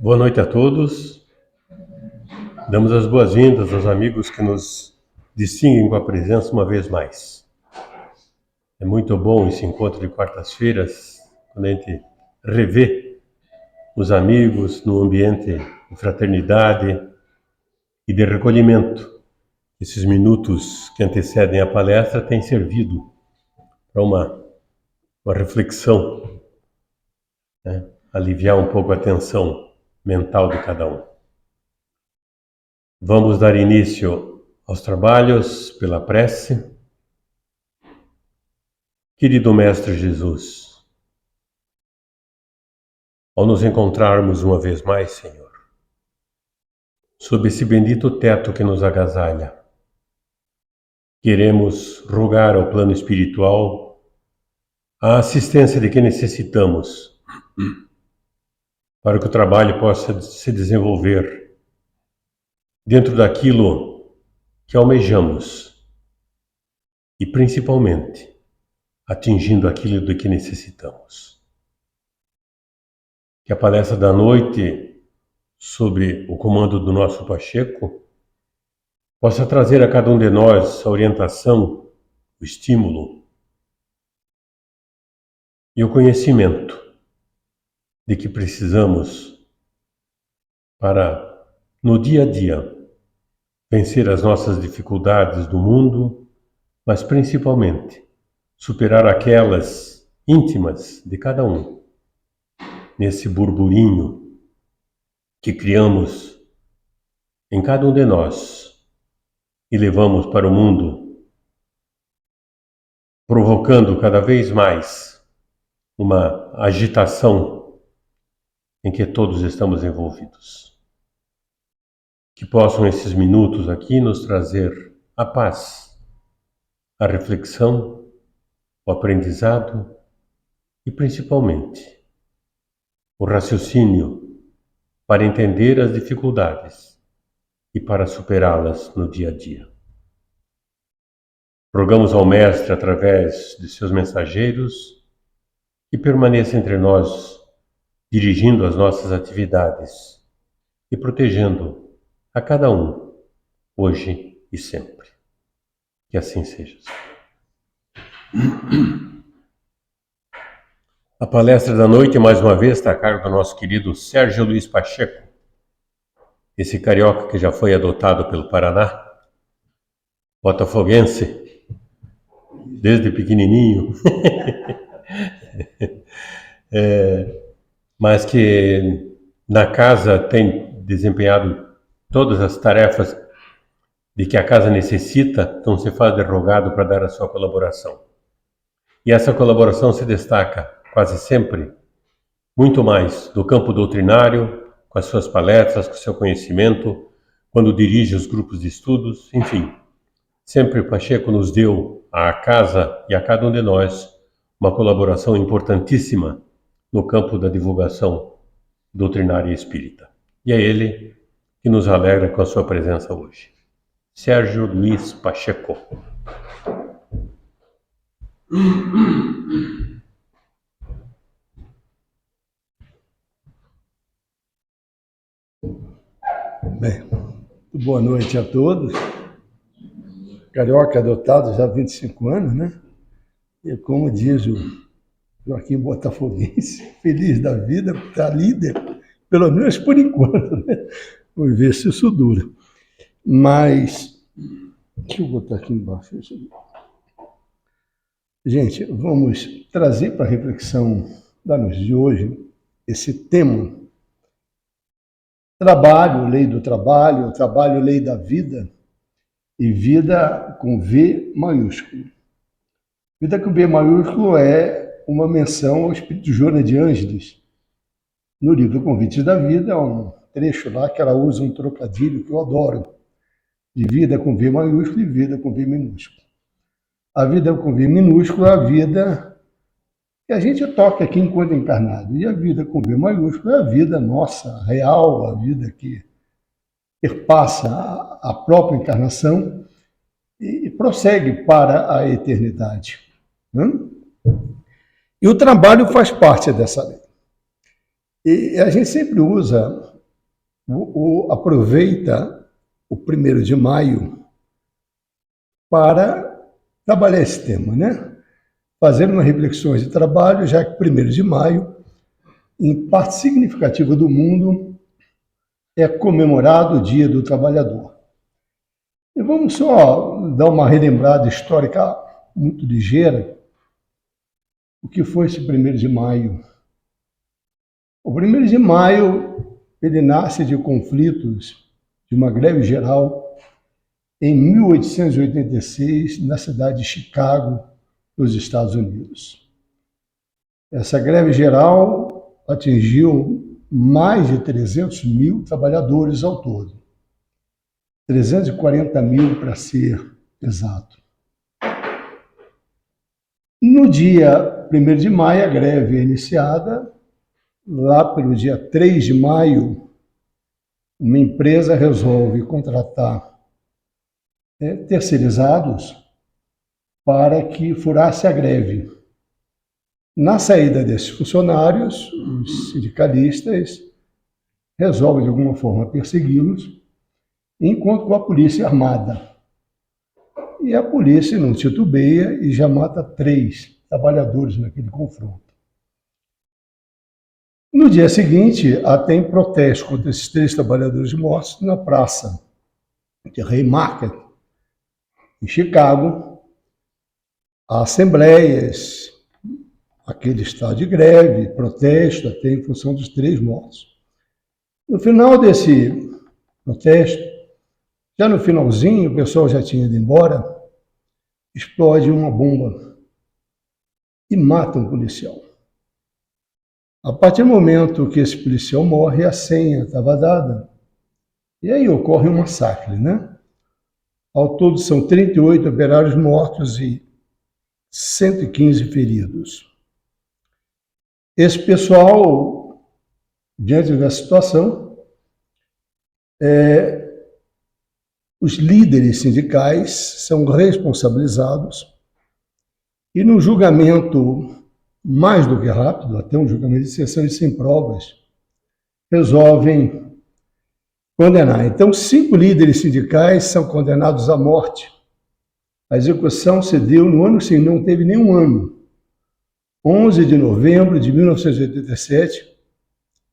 Boa noite a todos. Damos as boas-vindas aos amigos que nos distinguem com a presença uma vez mais. É muito bom esse encontro de quartas-feiras, quando a gente revê os amigos no ambiente de fraternidade e de recolhimento. Esses minutos que antecedem a palestra têm servido para uma reflexão, né? Aliviar um pouco a tensão mental de cada um. Vamos dar início aos trabalhos pela prece. Querido Mestre Jesus, ao nos encontrarmos uma vez mais, Senhor, sob esse bendito teto que nos agasalha, queremos rogar ao plano espiritual a assistência de que necessitamos para que o trabalho possa se desenvolver dentro daquilo que almejamos e, principalmente, atingindo aquilo de que necessitamos. Que a palestra da noite, sob o comando do nosso Pacheco, possa trazer a cada um de nós a orientação, o estímulo e o conhecimento de que precisamos para, no dia a dia, vencer as nossas dificuldades do mundo, mas principalmente superar aquelas íntimas de cada um, nesse burburinho que criamos em cada um de nós e levamos para o mundo, provocando cada vez mais uma agitação em que todos estamos envolvidos. Que possam esses minutos aqui nos trazer a paz, a reflexão, o aprendizado e, principalmente, o raciocínio para entender as dificuldades e para superá-las no dia a dia. Rogamos ao Mestre, através de seus mensageiros, que permaneça entre nós, dirigindo as nossas atividades e protegendo a cada um, hoje e sempre. Que assim seja. A palestra da noite, mais uma vez, está a cargo do nosso querido Sérgio Luiz Pacheco, esse carioca que já foi adotado pelo Paraná, botafoguense, desde pequenininho, mas que na casa tem desempenhado todas as tarefas de que a casa necessita, então se faz de rogado para dar a sua colaboração. E essa colaboração se destaca quase sempre muito mais do campo doutrinário, com as suas palestras, com o seu conhecimento, quando dirige os grupos de estudos, enfim. Sempre o Pacheco nos deu à casa e a cada um de nós uma colaboração importantíssima no campo da divulgação doutrinária espírita. E é ele que nos alegra com a sua presença hoje. Sérgio Luiz Pacheco. Bem, boa noite a todos. Carioca adotado já há 25 anos, né? E como diz o Joaquim Botafoguense, feliz da vida, está líder, pelo menos por enquanto, né? Vamos ver se isso dura. Mas, deixa eu botar aqui embaixo isso aqui. Gente, vamos trazer para a reflexão da noite de hoje esse tema: trabalho, lei do trabalho, trabalho, lei da vida, e vida com V maiúsculo. Vida com V maiúsculo é uma menção ao espírito Joana de Ângeles. No livro Convites da Vida, há um trecho lá que ela usa um trocadilho que eu adoro, de vida com V maiúsculo e vida com V minúsculo. A vida com V minúsculo é a vida que a gente toca aqui enquanto encarnado, e a vida com V maiúsculo é a vida nossa, real, a vida que perpassa a própria encarnação e prossegue para a eternidade. E o trabalho faz parte dessa lei. E a gente sempre aproveita o 1º de maio para trabalhar esse tema, né? Fazendo umas reflexões de trabalho, já que 1º de maio, em parte significativa do mundo, é comemorado o Dia do Trabalhador. E vamos só dar uma relembrada histórica muito ligeira. O que foi esse 1º de maio? O 1º de maio, ele nasce de conflitos, de uma greve geral, em 1886, na cidade de Chicago, nos Estados Unidos. Essa greve geral atingiu mais de 300 mil trabalhadores ao todo. 340 mil, para ser exato. No dia 1º de maio, a greve é iniciada. Lá pelo dia 3 de maio, uma empresa resolve contratar terceirizados para que furasse a greve. Na saída desses funcionários, os sindicalistas resolvem de alguma forma persegui-los, enquanto com a polícia armada. E a polícia não titubeia e já mata 3 trabalhadores naquele confronto. No dia seguinte, tem protesto contra esses 3 trabalhadores mortos na praça de Haymarket, em Chicago. Há assembleias, aquele estado de greve, protesto, até em função dos 3 mortos. No final desse protesto, já no finalzinho, o pessoal já tinha ido embora, explode uma bomba e mata um policial. A partir do momento que esse policial morre, a senha estava dada. E aí ocorre um massacre, né? Ao todo são 38 operários mortos e 115 feridos. Esse pessoal, diante da situação, os líderes sindicais são responsabilizados e no julgamento mais do que rápido, até um julgamento de sessão e sem provas, resolvem condenar. Então, 5 líderes sindicais são condenados à morte. A execução se deu no ano seguinte, não teve nenhum ano. 11 de novembro de 1987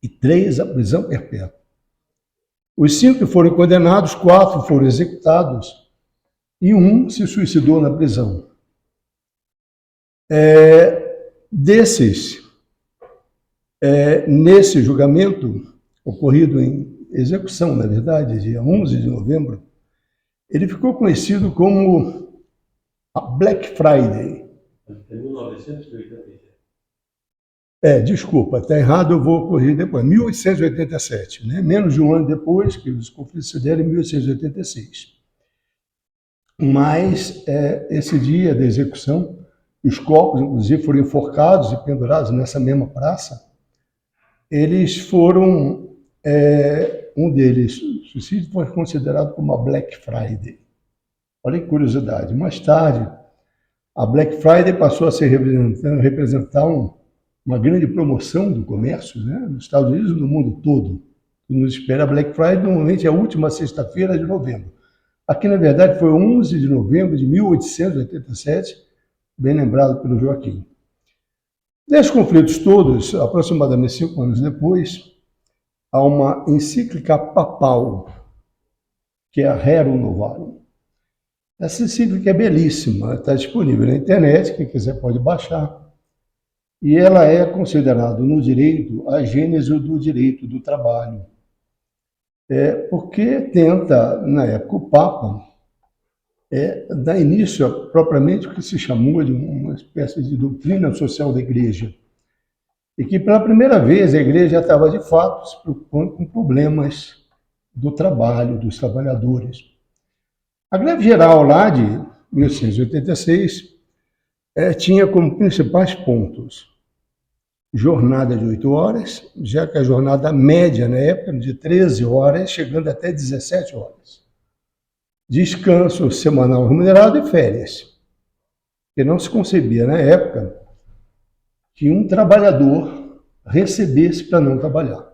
e 3 à prisão perpétua. Os 5 que foram condenados, 4 foram executados e 1 se suicidou na prisão. Desses, nesse julgamento, ocorrido em execução, na verdade, dia 11 de novembro, ele ficou conhecido como a Black Friday. Em 1987. Desculpa, está errado, eu vou corrigir depois. 1887, né? Menos de um ano depois, que os conflitos se deram em 1886. Mas esse dia da execução, os corpos, inclusive, foram enforcados e pendurados nessa mesma praça. Eles foram, um deles, o suicídio foi considerado como a Black Friday. Olha que curiosidade. Mais tarde, a Black Friday passou a representar uma grande promoção do comércio, né? Nos Estados Unidos e no mundo todo. Nos espera a Black Friday, normalmente é a última sexta-feira de novembro. Aqui, na verdade, foi 11 de novembro de 1887, bem lembrado pelo Joaquim. Desses conflitos todos, aproximadamente 5 anos depois, há uma encíclica papal, que é a Rerum Novarum. Essa encíclica é belíssima, está disponível na internet, quem quiser pode baixar. E ela é considerada no direito a gênese do direito do trabalho. Porque tenta, na época, o Papa dar início propriamente o que se chamou de uma espécie de doutrina social da Igreja. E que, pela primeira vez, a Igreja estava, de fato, se preocupando com problemas do trabalho, dos trabalhadores. A greve geral lá de 1886 tinha como principais pontos jornada de 8 horas, já que a jornada média na época era de 13 horas, chegando até 17 horas. Descanso semanal remunerado e férias. Porque não se concebia na época que um trabalhador recebesse para não trabalhar,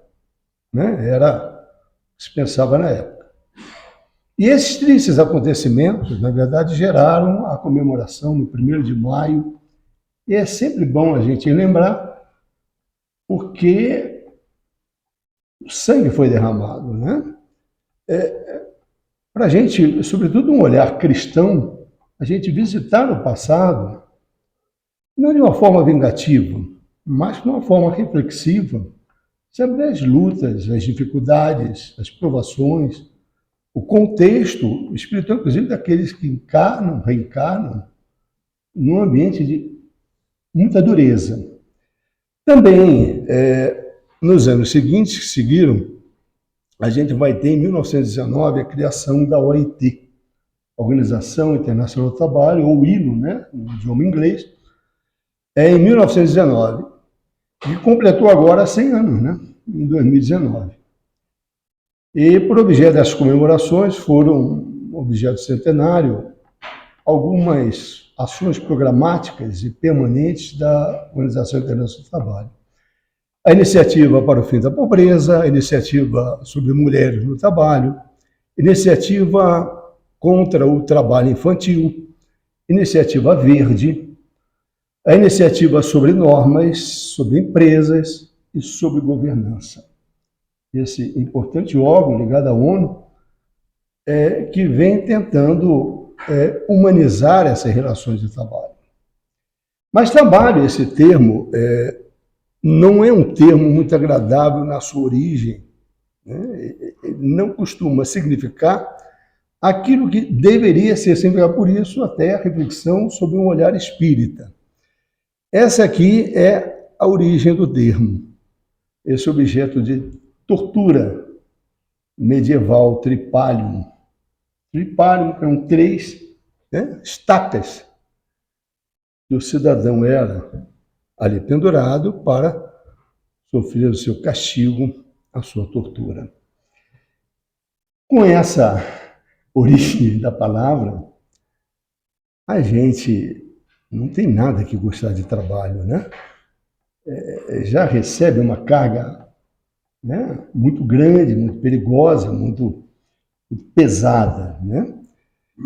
né? Era o que se pensava na época. E esses tristes acontecimentos, na verdade, geraram a comemoração no 1º de maio, e é sempre bom a gente lembrar, porque o sangue foi derramado, né? Para a gente, sobretudo um olhar cristão, a gente visitar o passado, não de uma forma vingativa, mas de uma forma reflexiva, sobre as lutas, as dificuldades, as provações, o contexto espiritual, inclusive daqueles que encarnam, reencarnam, num ambiente de muita dureza. Também, nos anos seguintes, que seguiram, a gente vai ter, em 1919, a criação da OIT, Organização Internacional do Trabalho, ou ILO, né, no idioma inglês, em 1919, e completou agora 100 anos, né, em 2019. E, por objeto das comemorações, foram objeto centenário algumas ações programáticas e permanentes da Organização Internacional do Trabalho. A iniciativa para o fim da pobreza, a iniciativa sobre mulheres no trabalho, iniciativa contra o trabalho infantil, iniciativa verde, a iniciativa sobre normas, sobre empresas e sobre governança. Esse importante órgão ligado à ONU, que vem tentando humanizar essas relações de trabalho. Mas trabalho, esse termo, não é um termo muito agradável na sua origem, né? Não costuma significar aquilo que deveria ser significado, por isso até a reflexão sobre um olhar espírita. Essa aqui é a origem do termo, esse objeto de tortura medieval, tripalium. Tripalium eram 3 estacas que o cidadão era ali pendurado para sofrer o seu castigo, a sua tortura. Com essa origem da palavra, a gente não tem nada que gostar de trabalho, né? Já recebe uma carga, né, muito grande, muito perigosa, muito pesada, né?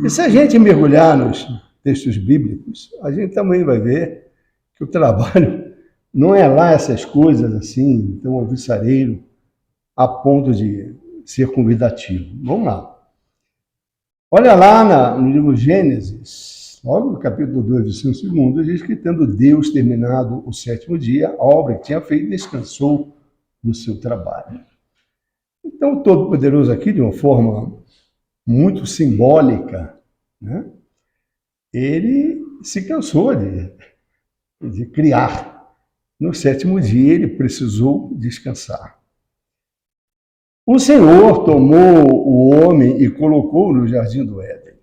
E se a gente mergulhar nos textos bíblicos, a gente também vai ver que o trabalho não é lá essas coisas assim, tão alvissareiro, a ponto de ser convidativo. Vamos lá. Olha lá no livro Gênesis, logo no capítulo 2, versículo 2, diz que, tendo Deus terminado o 7º dia, a obra que tinha feito, descansou do seu trabalho. Então, o Todo-Poderoso aqui, de uma forma muito simbólica, né, ele se cansou de criar. No 7º dia, ele precisou descansar. O Senhor tomou o homem e colocou no jardim do Éden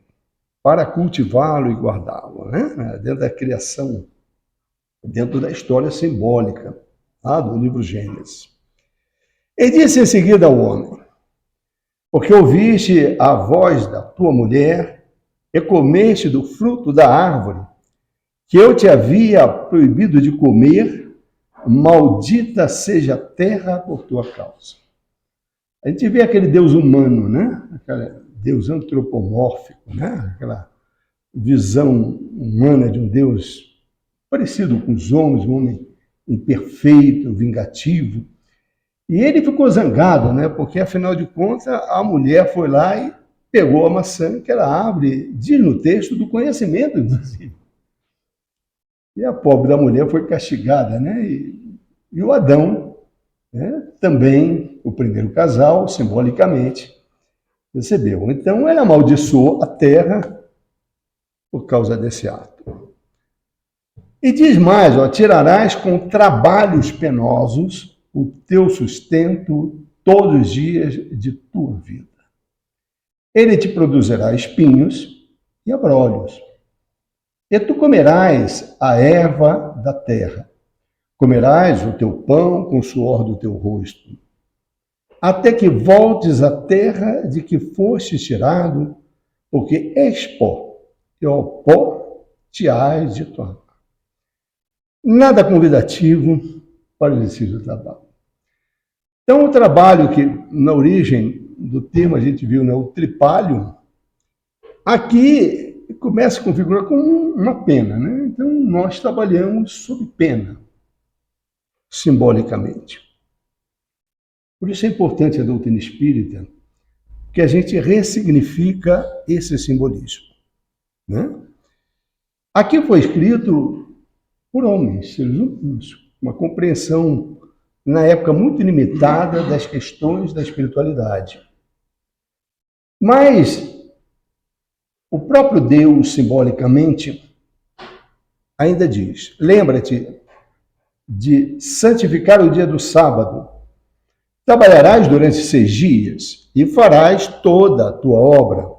para cultivá-lo e guardá-lo, né? Dentro da criação, dentro da história simbólica do livro Gênesis. E disse em seguida ao homem: porque ouviste a voz da tua mulher e comeste do fruto da árvore que eu te havia proibido de comer, maldita seja a terra por tua causa. A gente vê aquele Deus humano, né? Aquele Deus antropomórfico, né? Aquela visão humana de um Deus parecido com os homens, um homem imperfeito, vingativo. E ele ficou zangado, né? Porque, afinal de contas, a mulher foi lá e pegou a maçã, que era a árvore, diz no texto, do conhecimento, inclusive. E a pobre da mulher foi castigada, né? E o Adão, né, também, o primeiro casal, simbolicamente, recebeu. Então, ele amaldiçoou a terra por causa desse ato. E diz mais, tirarás com trabalhos penosos o teu sustento todos os dias de tua vida. Ele te produzirá espinhos e abrolhos. E tu comerás a erva da terra. Comerás o teu pão com o suor do teu rosto, até que voltes à terra de que fostes tirado, porque és pó, e ao pó te hás de tornar. Nada convidativo para o exercício do trabalho. Então, o trabalho que, na origem do termo, a gente viu, né, o tripalho, aqui começa a configurar com uma pena, né? Então, nós trabalhamos sob pena, simbolicamente. Por isso é importante a doutrina espírita, que a gente ressignifica esse simbolismo, né? Aqui foi escrito por homens, seres humanos, uma compreensão, na época, muito limitada das questões da espiritualidade. Mas o próprio Deus, simbolicamente, ainda diz: lembra-te de santificar o dia do sábado. Trabalharás durante 6 dias e farás toda a tua obra.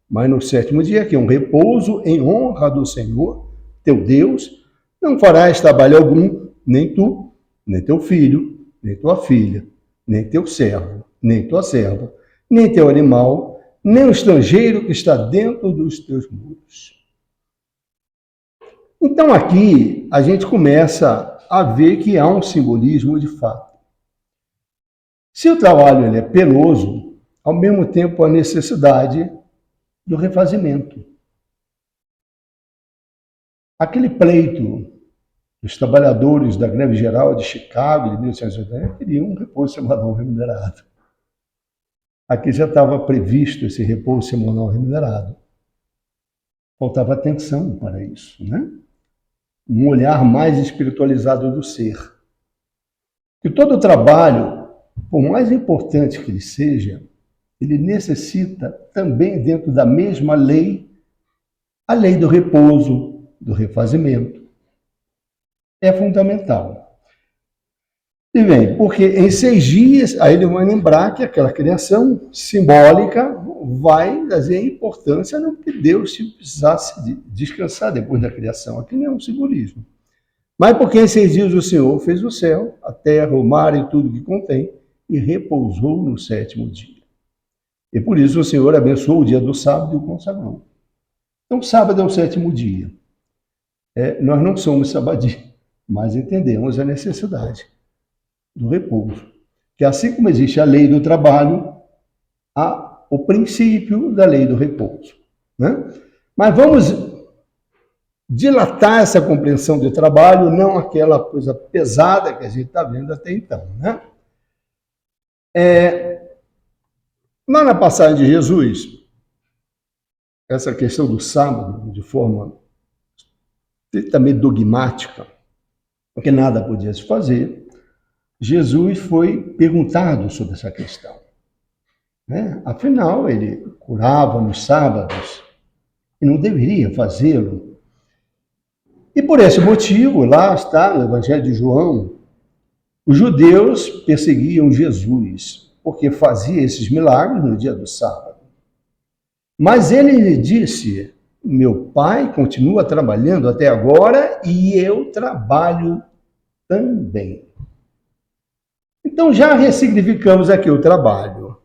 Mas no 7º dia, que é um repouso em honra do Senhor, teu Deus, não farás trabalho algum, nem tu, nem teu filho, nem tua filha, nem teu servo, nem tua serva, nem teu animal, nem o estrangeiro que está dentro dos teus muros. Então aqui a gente começa a ver que há um simbolismo de fato. Se o trabalho ele é penoso, ao mesmo tempo há necessidade do refazimento. Aquele pleito dos trabalhadores da greve geral de Chicago de 1880 queriam um repouso semanal remunerado. Aqui já estava previsto esse repouso semanal remunerado. Faltava atenção para isso, né? Um olhar mais espiritualizado do ser. Que todo trabalho, por mais importante que ele seja, ele necessita também, dentro da mesma lei, a lei do repouso, do refazimento. É fundamental. E bem, porque em 6 dias, aí ele vai lembrar que aquela criação simbólica vai trazer importância não que Deus precisasse descansar depois da criação. Aqui não é um simbolismo. Mas porque em 6 dias o Senhor fez o céu, a terra, o mar e tudo que contém, e repousou no 7º dia. E por isso o Senhor abençoou o dia do sábado e o consagrou. Então, sábado é o 7º dia. Nós não somos sabadios, mas entendemos a necessidade do repouso. Que assim como existe a lei do trabalho, há o princípio da lei do repouso, né? Mas vamos dilatar essa compreensão de trabalho, não aquela coisa pesada que a gente está vendo até então, né? Lá na passagem de Jesus, essa questão do sábado, de forma também dogmática, porque nada podia se fazer, Jesus foi perguntado sobre essa questão, né? Afinal, ele curava nos sábados e não deveria fazê-lo. E por esse motivo, lá está no Evangelho de João, os judeus perseguiam Jesus, porque fazia esses milagres no dia do sábado. Mas ele lhe disse: meu pai continua trabalhando até agora e eu trabalho também. Então já ressignificamos aqui o trabalho,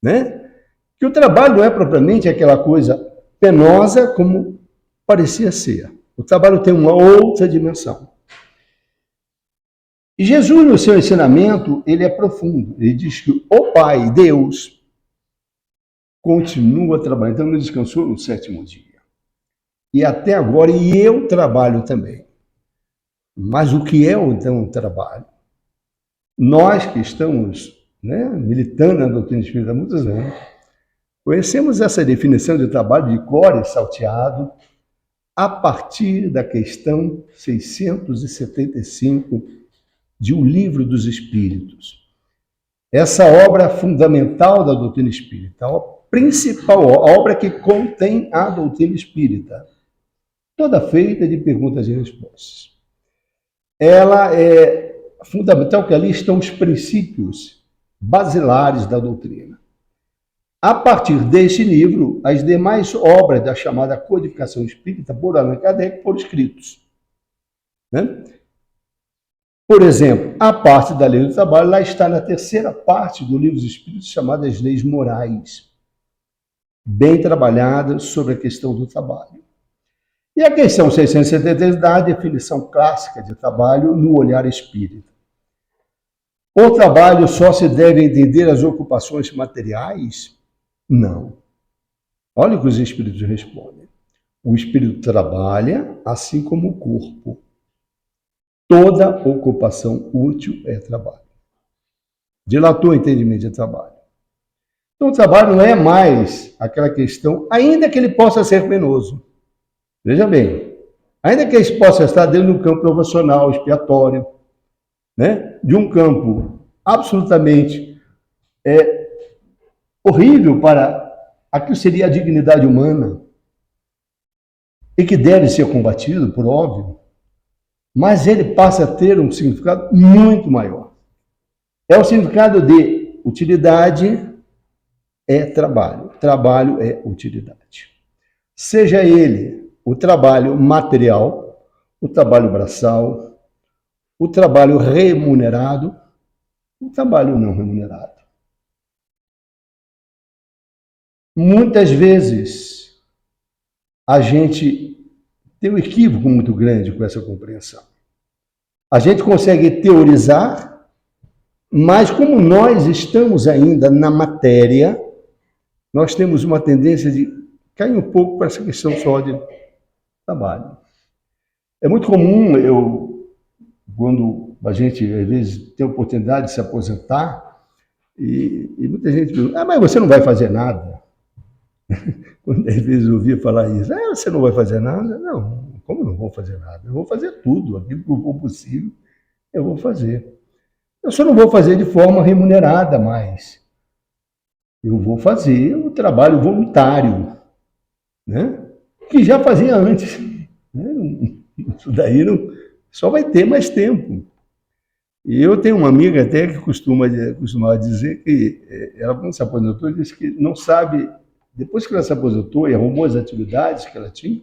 né? Que o trabalho não é propriamente aquela coisa penosa como parecia ser. O trabalho tem uma outra dimensão. E Jesus, no seu ensinamento, ele é profundo. Ele diz que o Pai, Deus, continua trabalhando. Então, ele descansou no 7º dia. E até agora, e eu trabalho também. Mas o que é, então, o trabalho? Nós que estamos, né, militando na doutrina espírita há muitos anos, conhecemos essa definição de trabalho de cor e salteado a partir da questão 675 de O Livro dos Espíritos. Essa obra fundamental da doutrina espírita, a principal obra que contém a doutrina espírita, toda feita de perguntas e respostas. Ela é fundamental, que ali estão os princípios basilares da doutrina. A partir deste livro, as demais obras da chamada codificação espírita por Allan Kardec foram escritos, né? Por exemplo, a parte da lei do trabalho, lá está na 3ª parte do Livro dos Espíritos, chamada as leis morais, bem trabalhadas sobre a questão do trabalho. E a questão 673 dá a definição clássica de trabalho no olhar espírita. O trabalho só se deve entender as ocupações materiais? Não. Olha o que os espíritos respondem. O espírito trabalha assim como o corpo. Toda ocupação útil é trabalho. Dilatou o entendimento de trabalho. Então, o trabalho não é mais aquela questão, ainda que ele possa ser penoso. Veja bem, ainda que ele possa estar dentro do campo profissional, expiatório, né? De um campo absolutamente horrível para aquilo que seria a dignidade humana e que deve ser combatido, por óbvio, mas ele passa a ter um significado muito maior. É o significado de utilidade é trabalho, trabalho é utilidade. Seja ele o trabalho material, o trabalho braçal, o trabalho remunerado, o trabalho não remunerado. Muitas vezes a gente tem um equívoco muito grande com essa compreensão. A gente consegue teorizar, mas como nós estamos ainda na matéria, nós temos uma tendência de cair um pouco para essa questão só de trabalho. É muito comum, quando a gente, às vezes, tem a oportunidade de se aposentar, e muita gente pergunta, mas você não vai fazer nada. Quando às vezes eu ouvia falar isso, você não vai fazer nada? Não, como não vou fazer nada? Eu vou fazer tudo, aquilo que for possível, eu vou fazer. Eu só não vou fazer de forma remunerada mais. Eu vou fazer o trabalho voluntário, né? Que já fazia antes. Né? Isso daí só vai ter mais tempo. E eu tenho uma amiga até que costumava dizer que ela, quando se aposentou, disse que não sabe, depois que ela se aposentou e arrumou as atividades que ela tinha,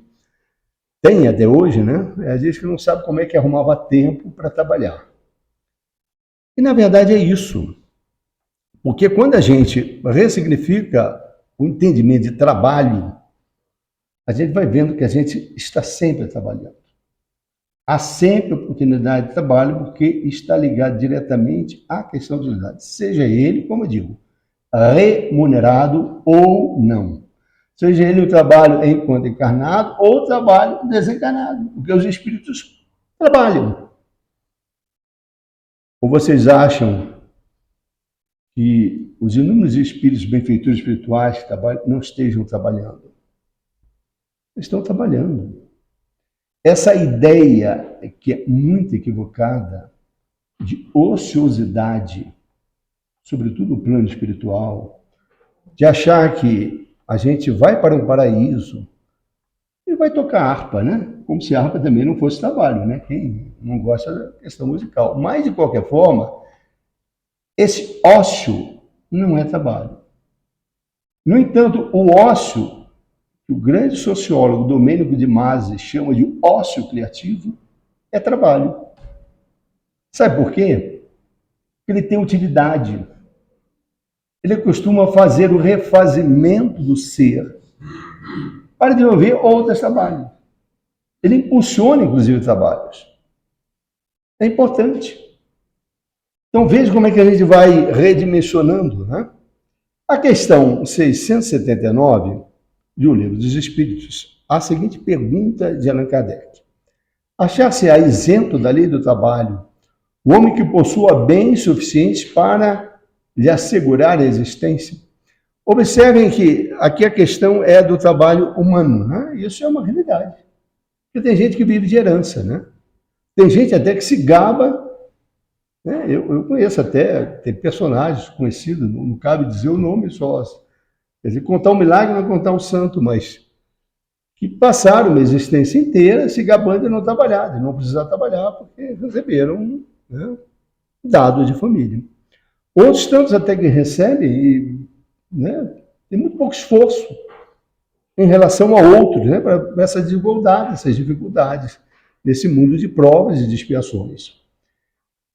tem até hoje, né? Ela diz que não sabe como é que arrumava tempo para trabalhar. E, na verdade, é isso. Porque quando a gente ressignifica o entendimento de trabalho, a gente vai vendo que a gente está sempre trabalhando. Há sempre oportunidade de trabalho porque está ligado diretamente à questão de utilidade. Seja ele, como eu digo, remunerado ou não. Seja ele o trabalho enquanto encarnado ou o trabalho desencarnado, porque os espíritos trabalham. Ou vocês acham que os inúmeros espíritos benfeitores espirituais que não estejam trabalhando? Estão trabalhando. Essa ideia, que é muito equivocada, de ociosidade, sobretudo no plano espiritual, de achar que a gente vai para um paraíso e vai tocar harpa, né? Como se a harpa também não fosse trabalho, né? Quem não gosta da questão musical. Mas, de qualquer forma, esse ócio não é trabalho. No entanto, o ócio, que o grande sociólogo Domênico de Masi chama de ócio criativo, é trabalho. Sabe por quê? Porque ele tem utilidade. Ele costuma fazer o refazimento do ser para desenvolver outros trabalhos. Ele impulsiona, inclusive, trabalhos. É importante. Então, veja como é que a gente vai redimensionando, né? A questão 679 de O Livro dos Espíritos, a seguinte pergunta de Allan Kardec. Achar-se-á isento da lei do trabalho o homem que possua bens suficientes para lhe assegurar a existência? Observem que aqui a questão é do trabalho humano, né? Isso é uma realidade. Porque tem gente que vive de herança, né? Tem gente até que se gaba, né? Eu conheço até, tem personagens conhecidos, não cabe dizer o nome só. Quer dizer, contar um milagre não é contar um santo, mas que passaram uma existência inteira se gabando de não trabalhar, de não precisar trabalhar, porque receberam, né, dados de família. Outros tantos até que recebem e, né, tem muito pouco esforço em relação a outros, né, para essa desigualdade, essas dificuldades, nesse mundo de provas e de expiações.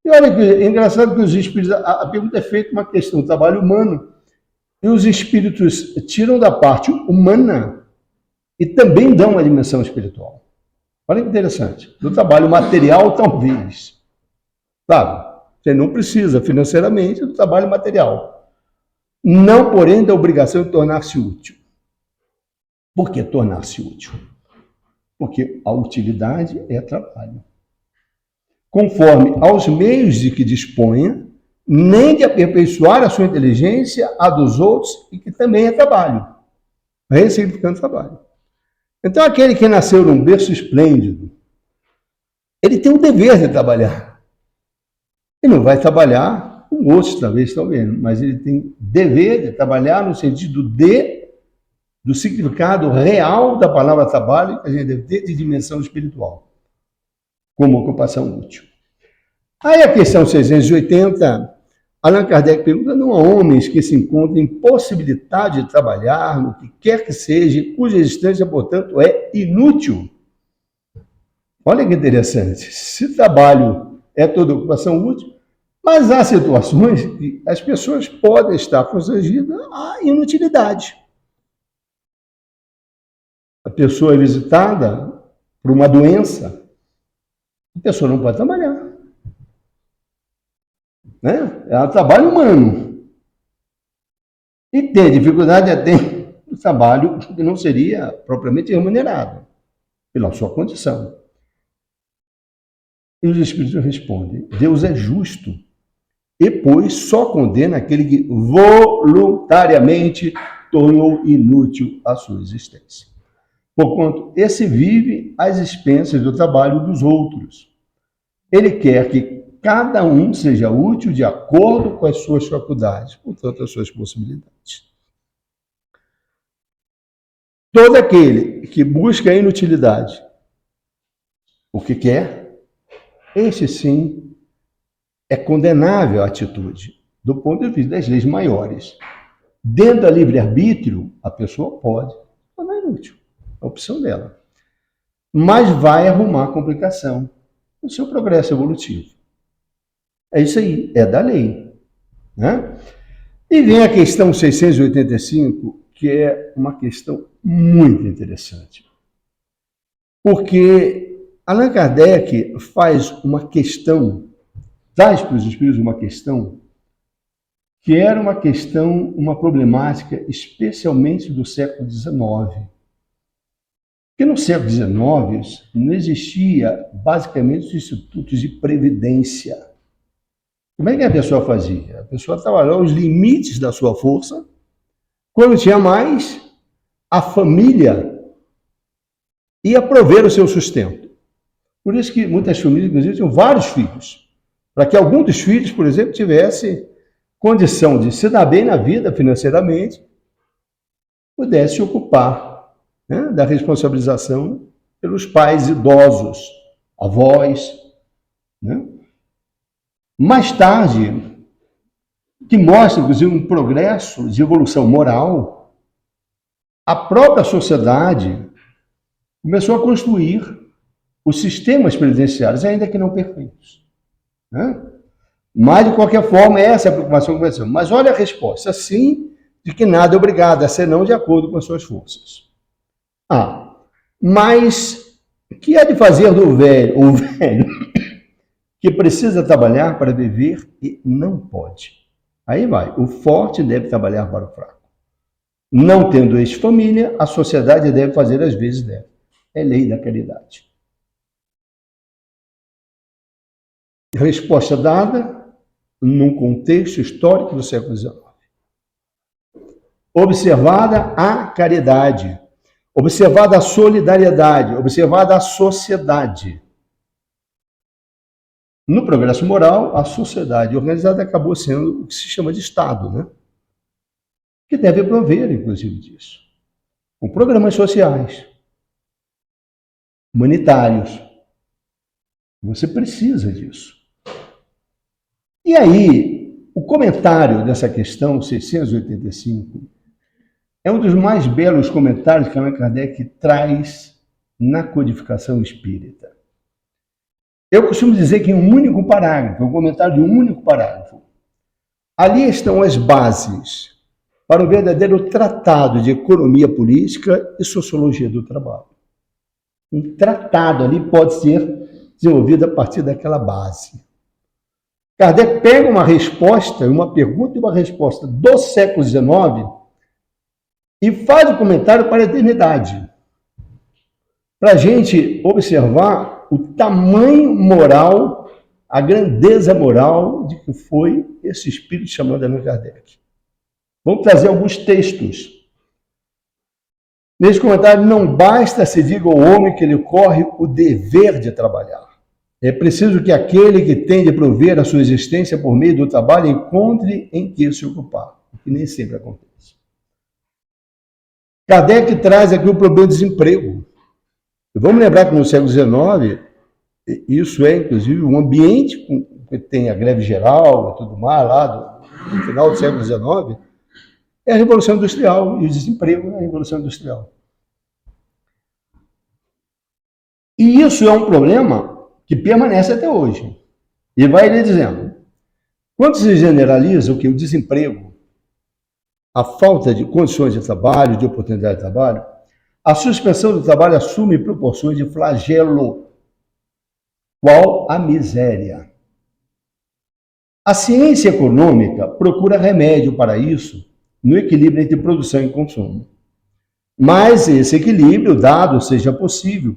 E olha que é engraçado que os espíritos, a pergunta é feita uma questão do trabalho humano, e os espíritos tiram da parte humana e também dão uma dimensão espiritual. Olha que interessante. Do trabalho material, talvez. Claro, Você não precisa financeiramente do trabalho material. Não, porém, da obrigação de tornar-se útil. Por que tornar-se útil? Porque a utilidade é trabalho. Conforme aos meios de que disponha, nem de aperfeiçoar a sua inteligência, a dos outros, e que também é trabalho. Ressignificando trabalho. Então, aquele que nasceu num berço esplêndido, ele tem o dever de trabalhar. Ele não vai trabalhar, como outros talvez estão vendo, mas ele tem dever de trabalhar no sentido do significado real da palavra trabalho, que a gente deve ter de dimensão espiritual, como ocupação útil. Aí a questão 680, Allan Kardec pergunta: não há homens que se encontrem impossibilidade de trabalhar no que quer que seja, cuja existência, portanto, é inútil? Olha que interessante. Se trabalho é toda ocupação útil, mas há situações que as pessoas podem estar constrangidas à inutilidade. A pessoa é visitada por uma doença, a pessoa não pode trabalhar. Né? É um trabalho humano. E tem dificuldade até no trabalho que não seria propriamente remunerado pela sua condição. E os Espíritos respondem: Deus é justo e, pois, só condena aquele que voluntariamente tornou inútil a sua existência. Porquanto, esse vive às expensas do trabalho dos outros. Ele quer que cada um seja útil de acordo com as suas faculdades, portanto, as suas possibilidades. Todo aquele que busca a inutilidade, o que quer, este sim é condenável à atitude, do ponto de vista das leis maiores. Dentro do livre-arbítrio, a pessoa pode tornar inútil, é a opção dela. Mas vai arrumar complicação no seu progresso evolutivo. É isso aí, é da lei. Né? E vem a questão 685, que é uma questão muito interessante. Porque Allan Kardec faz uma questão, traz para os espíritos uma questão, que era uma questão, uma problemática, especialmente do século XIX. Porque no século XIX não existia, basicamente, os institutos de previdência. Como é que a pessoa fazia? A pessoa trabalhava os limites da sua força. Quando tinha mais, a família ia prover o seu sustento. Por isso que muitas famílias, inclusive, tinham vários filhos. Para que algum dos filhos, por exemplo, tivesse condição de se dar bem na vida financeiramente, pudesse ocupar, né, da responsabilização pelos pais idosos, avós, né? Mais tarde, que mostra, inclusive, um progresso de evolução moral, a própria sociedade começou a construir os sistemas previdenciários, ainda que não perfeitos. Né? Mas, de qualquer forma, essa é a preocupação que começou. Mas olha a resposta, sim, de que nada é obrigado, a senão de acordo com as suas forças. Mas o que é de fazer do velho, o velho que precisa trabalhar para viver e não pode? Aí vai, o forte deve trabalhar para o fraco. Não tendo ex-família, a sociedade deve fazer as vezes deve. É lei da caridade. Resposta dada num contexto histórico do século XIX. Observada a caridade, observada a solidariedade, observada a sociedade. No progresso moral, a sociedade organizada acabou sendo o que se chama de Estado, né? Que deve prover, inclusive, disso. Com programas sociais, humanitários. Você precisa disso. E aí, o comentário dessa questão 685 é um dos mais belos comentários que Allan Kardec traz na codificação espírita. Eu costumo dizer que em um único parágrafo, um comentário de um único parágrafo, ali estão as bases para um verdadeiro tratado de economia política e sociologia do trabalho. Um tratado ali pode ser desenvolvido a partir daquela base. Kardec pega uma resposta, uma pergunta e uma resposta do século XIX e faz um comentário para a eternidade, para a gente observar o tamanho moral, a grandeza moral de que foi esse espírito chamado Allan Kardec. Vamos trazer alguns textos. Nesse comentário, não basta se diga ao homem que lhe corre o dever de trabalhar. É preciso que aquele que tem de prover a sua existência por meio do trabalho encontre em que se ocupar, o que nem sempre acontece. Kardec traz aqui o problema do desemprego. Vamos lembrar que no século XIX, isso é, inclusive, um ambiente que tem a greve geral e tudo mais, lá no final do século XIX, é a Revolução Industrial e o desemprego na Revolução Industrial. E isso é um problema que permanece até hoje. E vai lhe dizendo, quando se generaliza o que o desemprego, a falta de condições de trabalho, de oportunidade de trabalho, a suspensão do trabalho assume proporções de flagelo, qual a miséria. A ciência econômica procura remédio para isso no equilíbrio entre produção e consumo. Mas esse equilíbrio, dado seja possível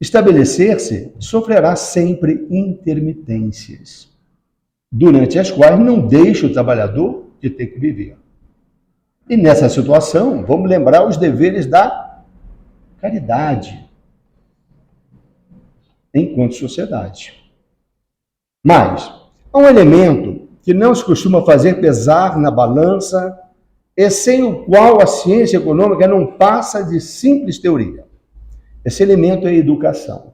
estabelecer-se, sofrerá sempre intermitências, durante as quais não deixa o trabalhador de ter que viver. E nessa situação, vamos lembrar os deveres da caridade, enquanto sociedade. Mas há um elemento que não se costuma fazer pesar na balança e sem o qual a ciência econômica não passa de simples teoria. Esse elemento é a educação.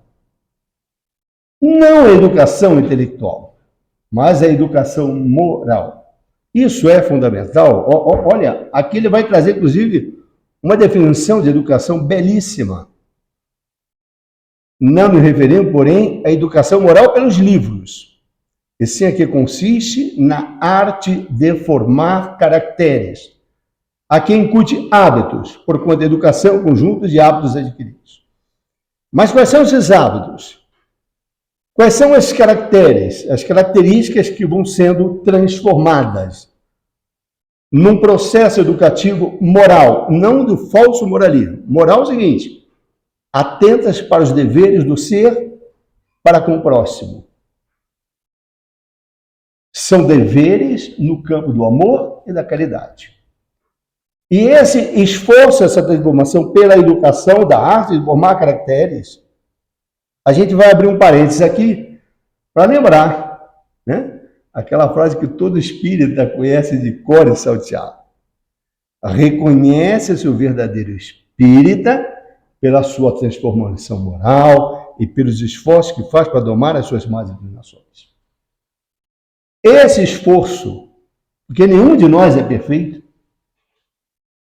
Não a educação intelectual, mas a educação moral. Isso é fundamental. Olha, aqui ele vai trazer, inclusive, uma definição de educação belíssima. Não me referimos, porém, à educação moral pelos livros. E sim a que consiste na arte de formar caracteres, a que incute hábitos, por conta da educação, conjunto de hábitos adquiridos. Mas quais são esses hábitos? Quais são as características que vão sendo transformadas num processo educativo moral, não do falso moralismo. Moral é o seguinte, atentas para os deveres do ser para com o próximo. São deveres no campo do amor e da caridade. E esse esforço, essa transformação pela educação da arte de formar caracteres, a gente vai abrir um parênteses aqui para lembrar, né? Aquela frase que todo espírita conhece de cor e salteado. Reconhece-se o verdadeiro espírita pela sua transformação moral e pelos esforços que faz para domar as suas más inclinações. Esse esforço, porque nenhum de nós é perfeito,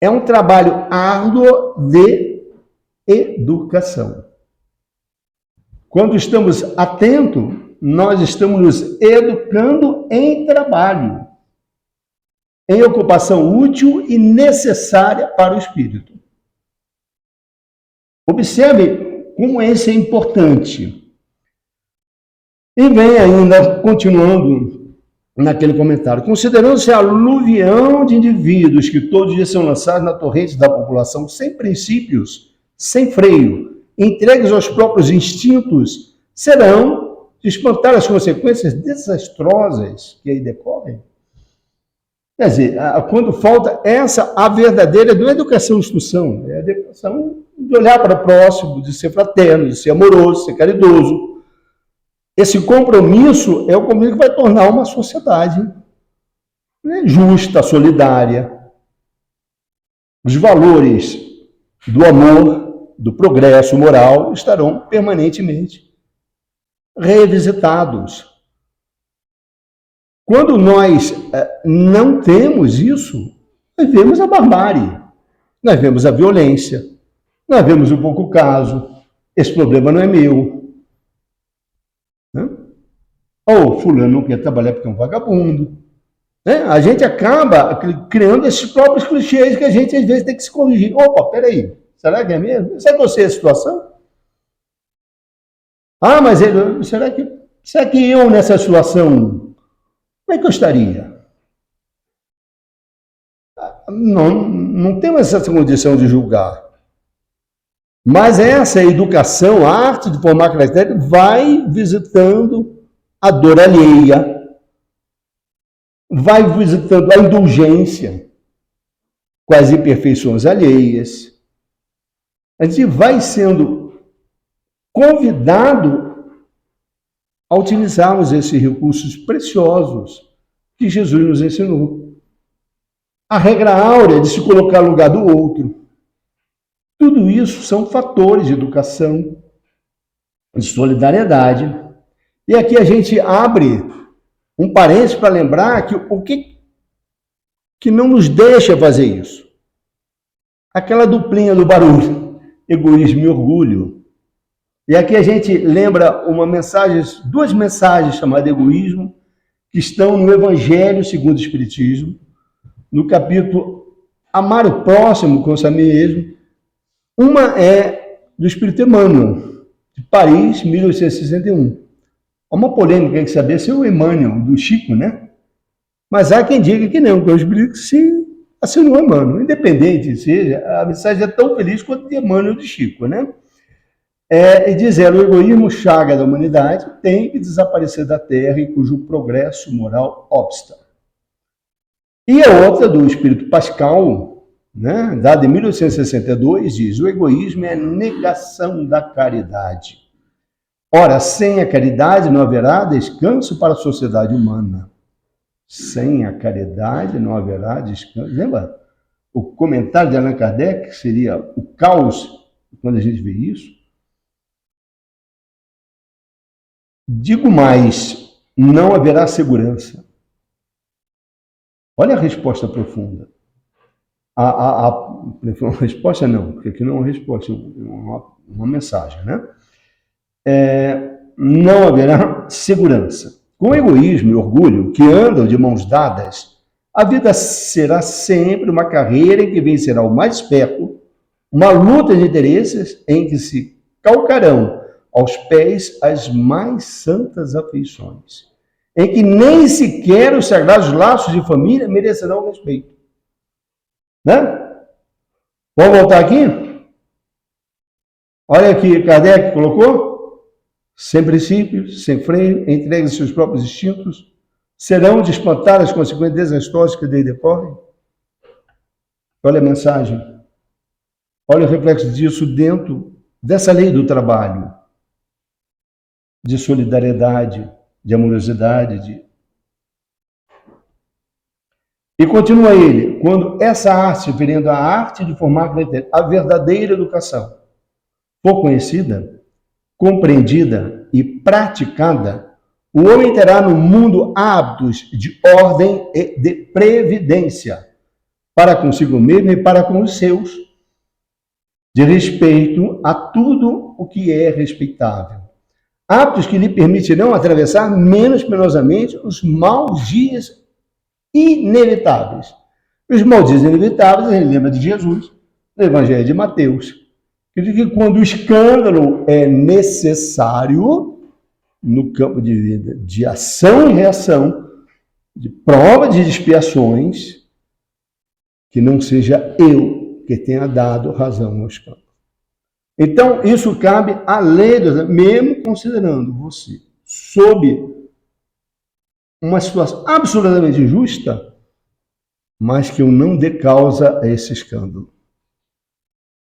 é um trabalho árduo de educação. Quando estamos atentos, nós estamos nos educando em trabalho, em ocupação útil e necessária para o espírito. Observe como esse é importante. E vem ainda, continuando naquele comentário, considerando-se a aluvião de indivíduos que todos os dias são lançados na torrente da população, sem princípios, sem freio, entregues aos próprios instintos, serão de espantar as consequências desastrosas que aí decorrem. Quer dizer, quando falta a verdadeira, não é educação e instrução, é a educação de olhar para o próximo, de ser fraterno, de ser amoroso, de ser caridoso. Esse compromisso é o compromisso que vai tornar uma sociedade, né, justa, solidária. Os valores do amor, do progresso moral estarão permanentemente revisitados. Quando nós não temos isso, nós vemos a barbárie, nós vemos a violência, nós vemos o pouco caso, esse problema não é meu. Ou fulano não quer trabalhar porque é um vagabundo. A gente acaba criando esses próprios clichês que a gente às vezes tem que se corrigir. Opa, peraí, será que é mesmo? Será que eu sei a situação? Ah, mas será que eu nessa situação como é que eu estaria? Não temos essa condição de julgar. Mas essa educação, a arte de formar caráter, vai visitando a dor alheia, vai visitando a indulgência com as imperfeições alheias. A gente vai sendo convidado a utilizarmos esses recursos preciosos que Jesus nos ensinou. A regra áurea de se colocar no lugar do outro. Tudo isso são fatores de educação, de solidariedade. E aqui a gente abre um parênteses para lembrar que o que não nos deixa fazer isso? Aquela duplinha do barulho, egoísmo e orgulho. E aqui a gente lembra duas mensagens chamadas egoísmo, que estão no Evangelho segundo o Espiritismo, no capítulo Amar o Próximo como a mim mesmo. Uma é do Espírito Emmanuel, de Paris, 1861. Há uma polêmica em saber se é o Emmanuel, do Chico, né? Mas há quem diga que não, que é o Espírito que se assinou Emmanuel. Independente seja, a mensagem é tão feliz quanto de Emmanuel de Chico, né? E diz ela, o egoísmo chaga da humanidade tem que desaparecer da Terra e cujo progresso moral obsta. E a outra, do Espírito Pascal, né, dada em 1862, diz, o egoísmo é a negação da caridade. Ora, sem a caridade não haverá descanso para a sociedade humana. Sem a caridade não haverá descanso. Lembra? O comentário de Allan Kardec seria o caos, quando a gente vê isso. Digo mais, não haverá segurança. Olha a resposta profunda. A resposta não, porque aqui não é uma resposta, é uma mensagem, né? Não haverá segurança. Com egoísmo e orgulho, que andam de mãos dadas, a vida será sempre uma carreira em que vencerá o mais esperto, uma luta de interesses em que se calcarão aos pés as mais santas afeições, em que nem sequer os sagrados laços de família merecerão respeito. Né? Vamos voltar aqui? Olha aqui, Kardec colocou: sem princípios, sem freio, entregues aos seus próprios instintos, serão de espantar as consequências desastrosas que daí decorrem. Olha a mensagem. Olha o reflexo disso dentro dessa lei do trabalho, de solidariedade, de amorosidade. E continua ele, quando essa arte, referindo à arte de formar a verdadeira educação, for conhecida, compreendida e praticada, o homem terá no mundo hábitos de ordem e de previdência para consigo mesmo e para com os seus, de respeito a tudo o que é respeitável. Hábitos que lhe permitirão atravessar menos penosamente os maus dias inevitáveis. Os maus dias inevitáveis, a gente lembra de Jesus, no Evangelho de Mateus, que diz que quando o escândalo é necessário, no campo de vida, de ação e reação, de prova de expiações, que não seja eu que tenha dado razão ao escândalo. Então, isso cabe à lei, mesmo considerando você sob uma situação absolutamente injusta, mas que eu não dê causa a esse escândalo.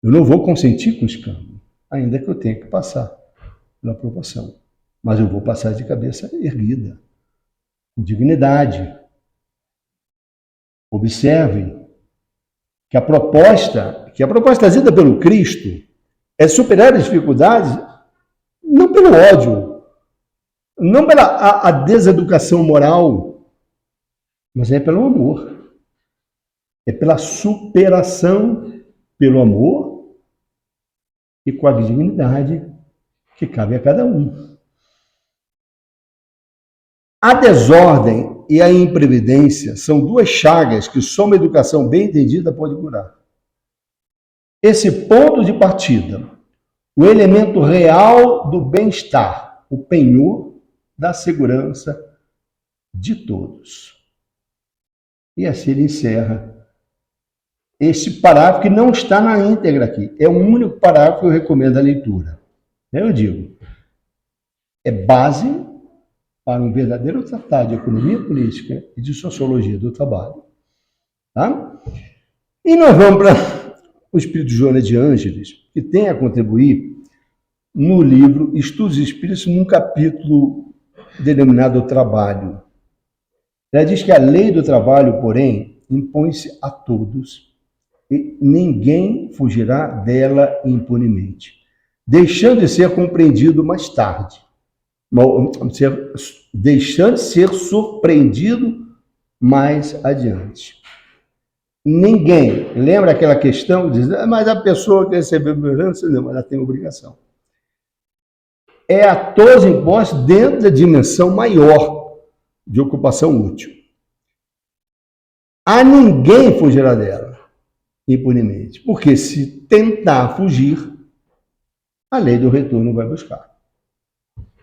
Eu não vou consentir com o escândalo, ainda que eu tenha que passar pela aprovação. Mas eu vou passar de cabeça erguida, com dignidade. Observem que a proposta trazida pelo Cristo é superar as dificuldades não pelo ódio, não pela a deseducação moral, mas é pelo amor. É pela superação pelo amor e com a dignidade que cabe a cada um. A desordem e a imprevidência são duas chagas que só uma educação bem entendida pode curar. Esse ponto de partida, o elemento real do bem-estar, o penhor da segurança, de todos. E assim ele encerra este parágrafo que não está na íntegra aqui. É o único parágrafo que eu recomendo a leitura. Eu digo, é base para um verdadeiro tratado de economia política e de sociologia do trabalho. Tá? E nós vamos para o Espírito Joana de Ângeles, que tem a contribuir no livro Estudos Espíritos, num capítulo denominado Trabalho. Ela diz que a lei do trabalho, porém, impõe-se a todos e ninguém fugirá dela impunemente, deixando de ser compreendido mais tarde, deixando de ser surpreendido mais adiante. Ninguém, lembra aquela questão, diz, mas a pessoa que recebeu herança, não, ela tem obrigação. É a todos impostos dentro da dimensão maior de ocupação útil. A ninguém fugirá dela impunemente, porque se tentar fugir, a lei do retorno vai buscar.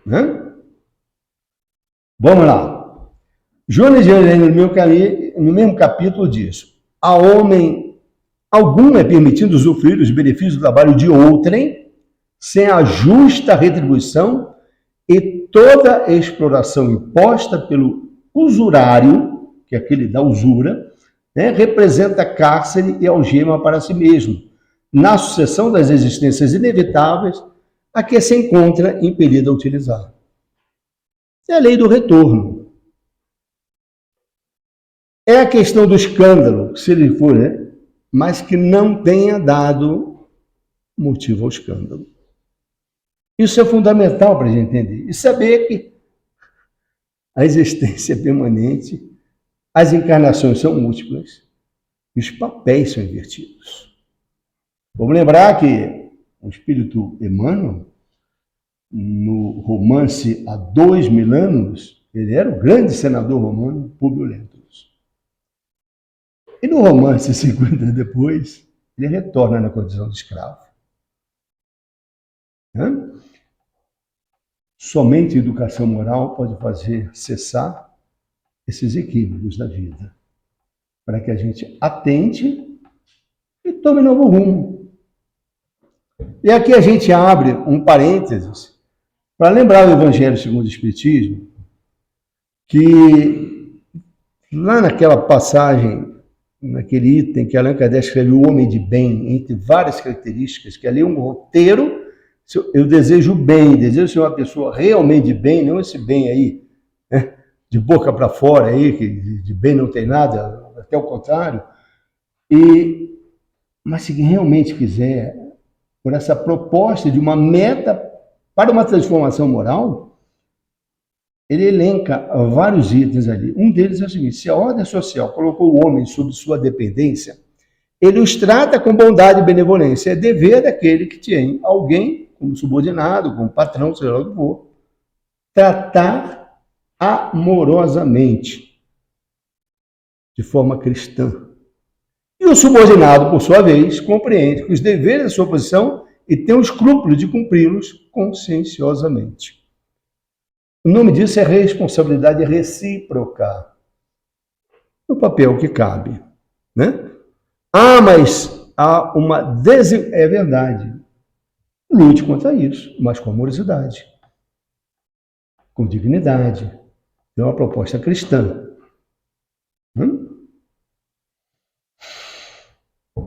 Né? Vamos lá. Jonas de Ângeles, no mesmo capítulo, diz: a homem algum é permitido usufruir os benefícios do trabalho de outrem, sem a justa retribuição, e toda exploração imposta pelo usurário, que é aquele da usura, né, representa cárcere e algema para si mesmo, na sucessão das existências inevitáveis a que se encontra impelido a utilizar. É a lei do retorno. É a questão do escândalo, se ele for, né, mas que não tenha dado motivo ao escândalo. Isso é fundamental para a gente entender. E saber que a existência é permanente, as encarnações são múltiplas e os papéis são invertidos. Vamos lembrar que o espírito Emmanuel, no romance Há 2000 anos, ele era o grande senador romano Públio Lentulus. E no romance 50 anos depois, ele retorna na condição de escravo. Somente a educação moral pode fazer cessar esses equívocos da vida, para que a gente atente e tome novo rumo. E aqui a gente abre um parênteses para lembrar o Evangelho segundo o Espiritismo, que lá naquela passagem, naquele item que Allan Kardec escreveu, o homem de bem, entre várias características, que ali é um roteiro, eu desejo bem, desejo ser uma pessoa realmente de bem, não esse bem aí, né, de boca para fora aí, que de bem não tem nada, até o contrário. Mas se realmente quiser, por essa proposta de uma meta para uma transformação moral, ele elenca vários itens ali. Um deles é o seguinte: se a ordem social colocou o homem sob sua dependência, ele os trata com bondade e benevolência. É dever daquele que tem alguém como subordinado, como patrão, seja lá o que for, tratar amorosamente, de forma cristã. E o subordinado, por sua vez, compreende que os deveres da sua posição e tem o escrúpulo de cumpri-los conscienciosamente. O nome disso é responsabilidade recíproca. O papel que cabe. Né? Mas há uma desigualdade. É verdade. Lute contra isso, mas com amorosidade, com dignidade. É uma proposta cristã.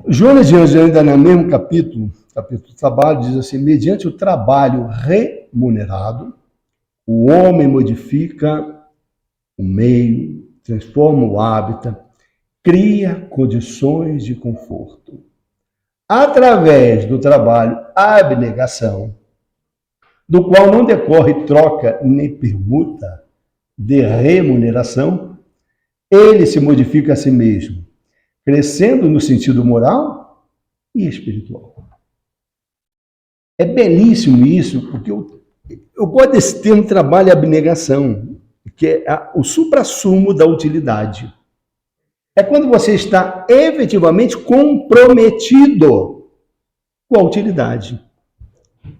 Jonas de Ângeles, ainda no mesmo capítulo do trabalho, diz assim: mediante o trabalho remunerado, o homem modifica o meio, transforma o hábitat, cria condições de conforto. Através do trabalho abnegação, do qual não decorre troca nem permuta de remuneração, ele se modifica a si mesmo, crescendo no sentido moral e espiritual. É belíssimo isso, porque eu gosto desse termo trabalho e abnegação, que é o suprassumo da utilidade. É quando você está efetivamente comprometido com a utilidade.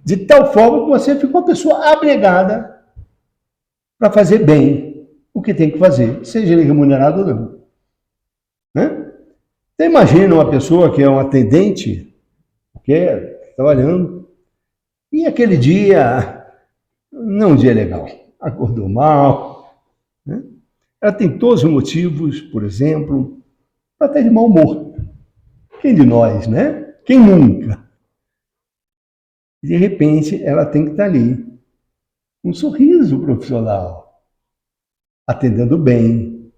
De tal forma que você fica uma pessoa abnegada para fazer bem. o que tem que fazer, seja ele remunerado ou não. Né? Então, imagina uma pessoa que é um atendente, que é trabalhando, e aquele dia não é um dia legal, acordou mal, né? Ela tem todos os motivos, por exemplo, para estar de mau humor. Quem de nós, né? Quem nunca? De repente, ela tem que estar ali, um sorriso profissional, atendendo bem.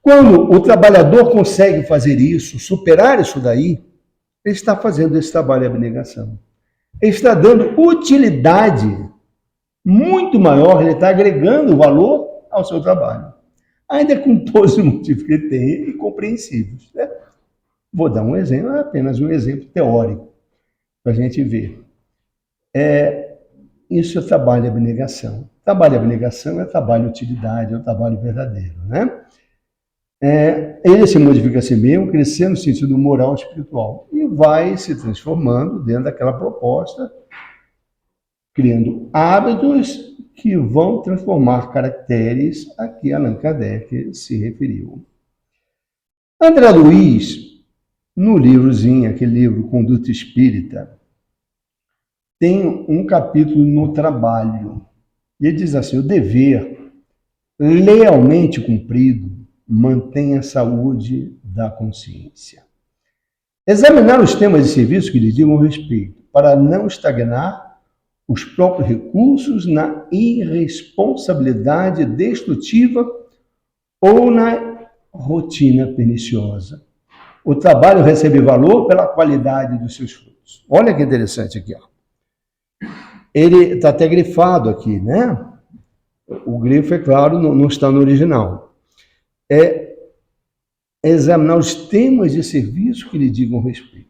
Quando o trabalhador consegue fazer isso, superar isso daí, ele está fazendo esse trabalho de abnegação. Ele está dando utilidade muito maior, ele está agregando valor ao seu trabalho. Ainda com todos os motivos que ele tem e compreensíveis. Né? Vou dar um exemplo, apenas um exemplo teórico, para a gente ver. Isso é trabalho de abnegação. Trabalho de abnegação é trabalho de utilidade, é o trabalho verdadeiro. Né? Ele se modifica a si mesmo, crescendo no sentido moral e espiritual, e vai se transformando dentro daquela proposta, criando hábitos que vão transformar caracteres a que Allan Kardec se referiu. André Luiz, no livrozinho, aquele livro Conduta Espírita, tem um capítulo no trabalho. E ele diz assim: o dever lealmente cumprido mantém a saúde da consciência. Examinar os temas de serviço que lhe digam respeito, para não estagnar os próprios recursos na irresponsabilidade destrutiva ou na rotina perniciosa. O trabalho recebe valor pela qualidade dos seus frutos. Olha que interessante aqui, ó. Ele está até grifado aqui, né? O grifo, é claro, não está no original. É examinar os temas de serviço que lhe digam respeito.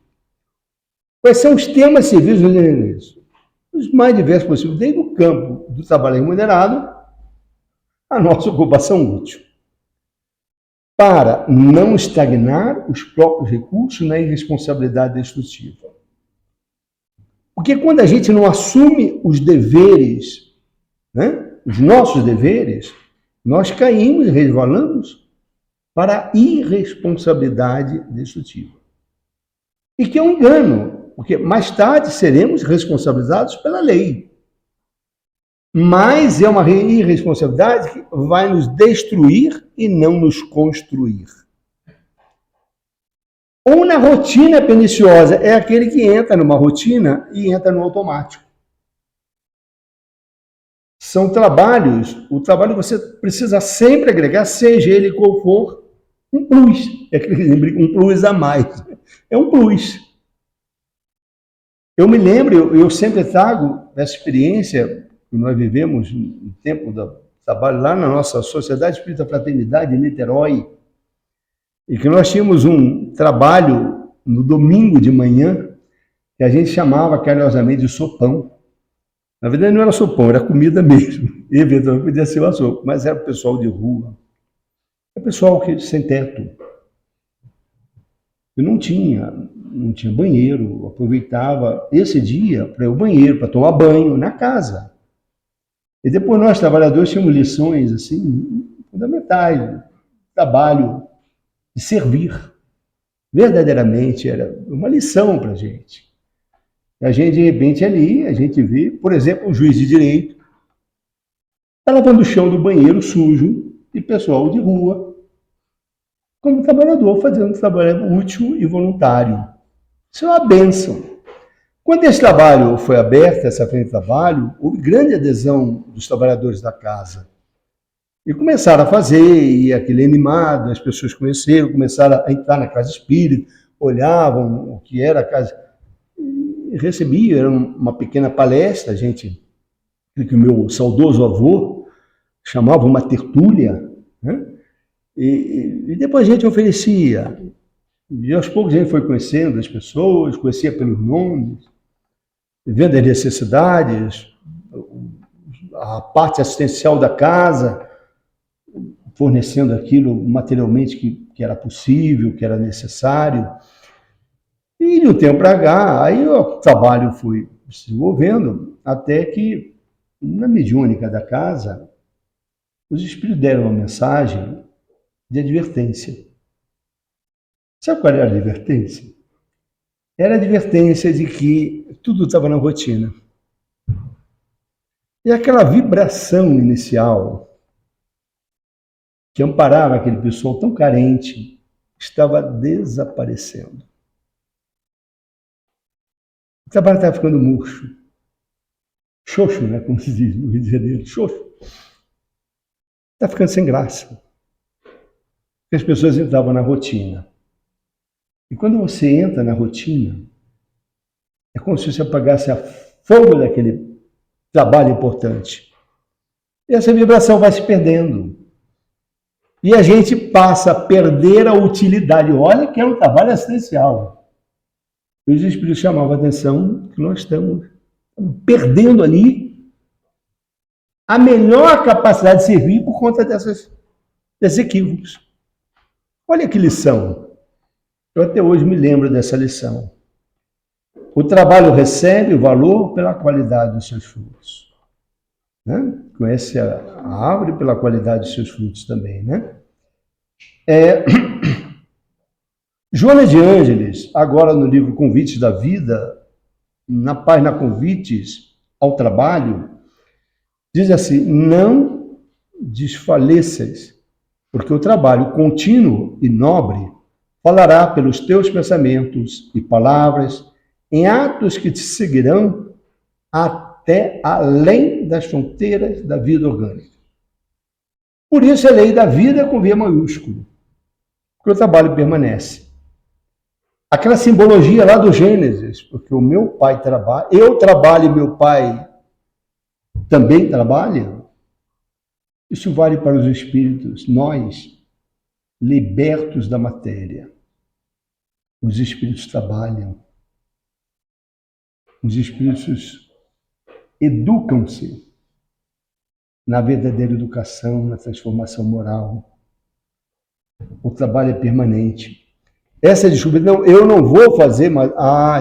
Quais são os temas de serviço que lhe digam respeito? Os mais diversos possíveis, desde o campo do trabalho remunerado à nossa ocupação útil. Para não estagnar os próprios recursos na irresponsabilidade destrutiva. Porque quando a gente não assume os deveres, né, os nossos deveres, nós caímos e resvalamos para a irresponsabilidade destrutiva. E que é um engano, porque mais tarde seremos responsabilizados pela lei. Mas é uma irresponsabilidade que vai nos destruir e não nos construir. Ou na rotina perniciosa, é aquele que entra numa rotina e entra no automático. São trabalhos, o trabalho você precisa sempre agregar, seja ele qual for, um plus. É um plus a mais. É um plus. Eu me lembro, eu sempre trago essa experiência que nós vivemos no tempo do trabalho lá na nossa Sociedade Espírita Fraternidade em Niterói, e que nós tínhamos um trabalho no domingo de manhã que a gente chamava carinhosamente de sopão. Na verdade não era sopão, era comida mesmo. E eventualmente podia ser uma sopa, mas era o pessoal de rua. É o pessoal que sem teto. Eu não tinha banheiro, aproveitava esse dia para ir ao banheiro, para tomar banho na casa. E depois nós, trabalhadores, tínhamos lições assim, fundamentais, trabalho de servir. Verdadeiramente era uma lição para a gente. A gente, de repente, ali, a gente vê, por exemplo, um juiz de direito está lavando o chão do banheiro sujo e pessoal de rua, como trabalhador, fazendo um trabalho útil e voluntário. Isso é uma bênção. Quando esse trabalho foi aberto, essa frente de trabalho, houve grande adesão dos trabalhadores da casa. E começaram a fazer, e aquele animado, as pessoas conheceram, começaram a entrar na casa espírita, olhavam o que era a casa, e recebiam, era uma pequena palestra, a gente, que o meu saudoso avô chamava uma tertúlia, né? E depois a gente oferecia, e aos poucos a gente foi conhecendo as pessoas, conhecia pelos nomes, vendo as necessidades, a parte assistencial da casa, fornecendo aquilo materialmente que era possível, que era necessário. E de um tempo para cá, aí o trabalho foi se desenvolvendo, até que na mediúnica da casa, os espíritos deram uma mensagem de advertência. Sabe qual era a advertência? Era a advertência de que tudo estava na rotina. E aquela vibração inicial que amparava aquele pessoal tão carente estava desaparecendo. O trabalho estava ficando murcho. Xoxo, né? Como se diz no Rio de Janeiro. Xoxo. Está ficando sem graça. Porque as pessoas entravam na rotina. E quando você entra na rotina, é como se você apagasse a fogo daquele trabalho importante. E essa vibração vai se perdendo. E a gente passa a perder a utilidade. Olha que é um trabalho assistencial. E os espíritos chamavam a atenção que nós estamos perdendo ali a melhor capacidade de servir por conta desses equívocos. Olha que lição. Eu até hoje me lembro dessa lição. O trabalho recebe o valor pela qualidade dos seus frutos. Né? Conhece a árvore pela qualidade dos seus frutos também, né? Joana de Ângeles, agora no livro Convites da Vida, na página Convites ao Trabalho, diz assim: não desfaleças, porque o trabalho contínuo e nobre falará pelos teus pensamentos e palavras em atos que te seguirão até além das fronteiras da vida orgânica. Por isso, a lei da vida com V maiúsculo, porque o trabalho permanece. Aquela simbologia lá do Gênesis, porque o meu pai trabalha, eu trabalho e meu pai também trabalha. Isso vale para os espíritos, nós, libertos da matéria. Os espíritos trabalham. Os espíritos educam-se na verdadeira educação, na transformação moral. O trabalho é permanente. Essa desculpa, não, eu não vou fazer mais.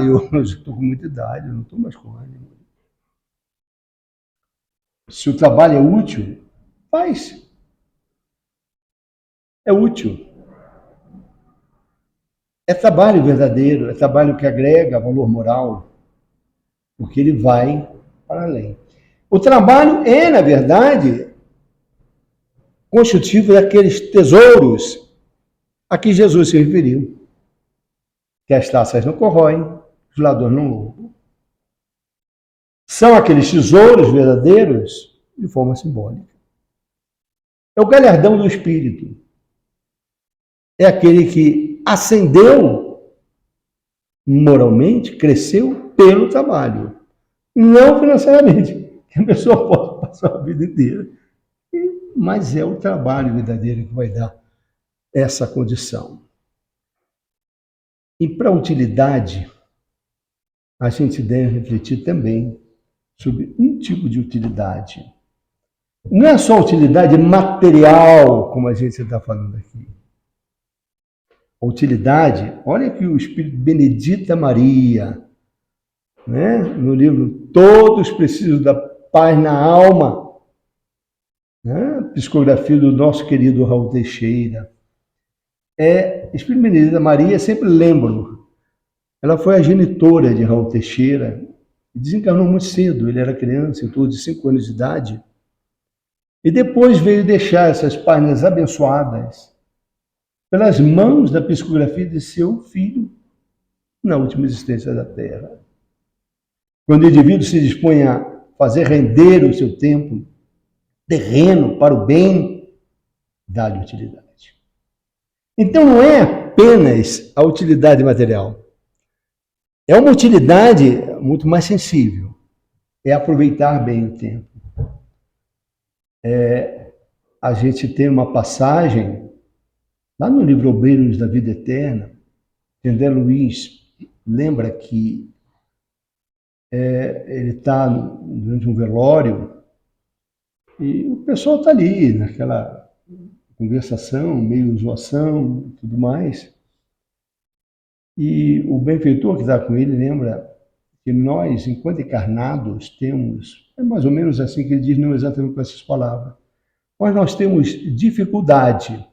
Eu já estou com muita idade, eu não estou mais com ânimo. Se o trabalho é útil, faz. É útil. É trabalho verdadeiro, é trabalho que agrega valor moral, porque ele vai para além. O trabalho é, na verdade, constitutivo daqueles tesouros a que Jesus se referiu. Que as taças não corroem, os ladrões não roubam. São aqueles tesouros verdadeiros de forma simbólica. É o galardão do espírito. É aquele que ascendeu moralmente, cresceu pelo trabalho. Não financeiramente, que a pessoa pode passar a vida inteira. Mas é o trabalho verdadeiro que vai dar essa condição. E para a utilidade, a gente deve refletir também sobre um tipo de utilidade. Não é só utilidade material, como a gente está falando aqui. A utilidade, olha que o Espírito Benedita Maria, né? No livro Todos Precisam da Paz na Alma, né? Psicografia do nosso querido Raul Teixeira. Espírito Benedita Maria, sempre lembro, ela foi a genitora de Raul Teixeira, desencarnou muito cedo, ele era criança, em torno de 5 anos de idade, e depois veio deixar essas páginas abençoadas pelas mãos da psicografia de seu filho na última existência da Terra. Quando o indivíduo se dispõe a fazer render o seu tempo terreno para o bem, dá-lhe utilidade. Então não é apenas a utilidade material. É uma utilidade muito mais sensível. É aproveitar bem o tempo. A gente tem uma passagem lá no livro Obreiros da Vida Eterna, André Luiz lembra que ele está durante um velório e o pessoal está ali, naquela conversação, meio zoação e tudo mais. E o benfeitor que está com ele lembra que nós, enquanto encarnados, temos, é mais ou menos assim que ele diz, não exatamente com essas palavras, mas nós temos dificuldade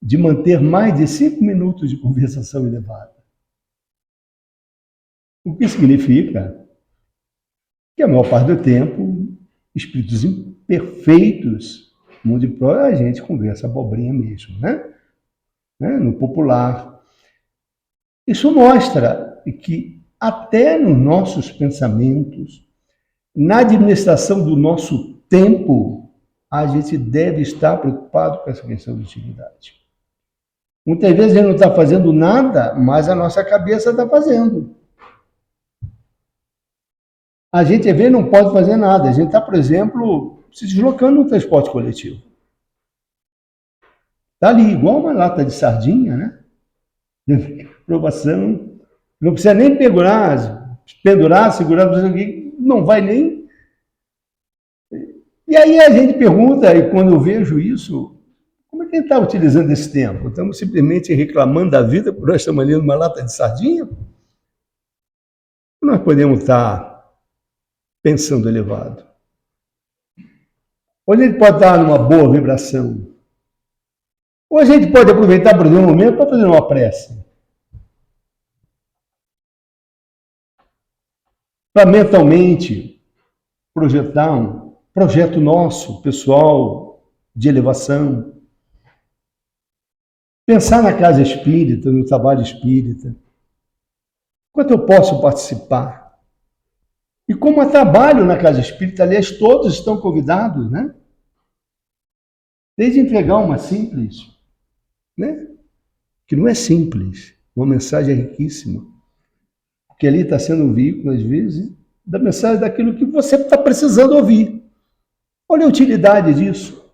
de manter mais de 5 minutos de conversação elevada. O que significa que a maior parte do tempo, espíritos imperfeitos, mundo de prova, a gente conversa abobrinha mesmo, né? No popular. Isso mostra que até nos nossos pensamentos, na administração do nosso tempo, a gente deve estar preocupado com essa questão de utilidade. Muitas vezes a gente não está fazendo nada, mas a nossa cabeça está fazendo. A gente, às vezes, não pode fazer nada. A gente está, por exemplo, se deslocando no transporte coletivo. Está ali, igual uma lata de sardinha, né? Aprovação. Não precisa nem pendurar, segurar, não vai nem. E aí a gente pergunta, e quando eu vejo isso, como é que a gente está utilizando esse tempo? Estamos simplesmente reclamando da vida por nós estamos ali numa lata de sardinha? Nós podemos estar pensando elevado. Ou a gente pode estar numa boa vibração. Ou a gente pode aproveitar, por exemplo, um momento para fazer uma prece. Para mentalmente projetar um projeto nosso, pessoal, de elevação. Pensar na casa espírita, no trabalho espírita. Quanto eu posso participar? E como eu trabalho na casa espírita, aliás, todos estão convidados, né? Desde entregar uma simples, né? Que não é simples, uma mensagem riquíssima. Porque ali está sendo um veículo, às vezes, da mensagem daquilo que você está precisando ouvir. Olha a utilidade disso.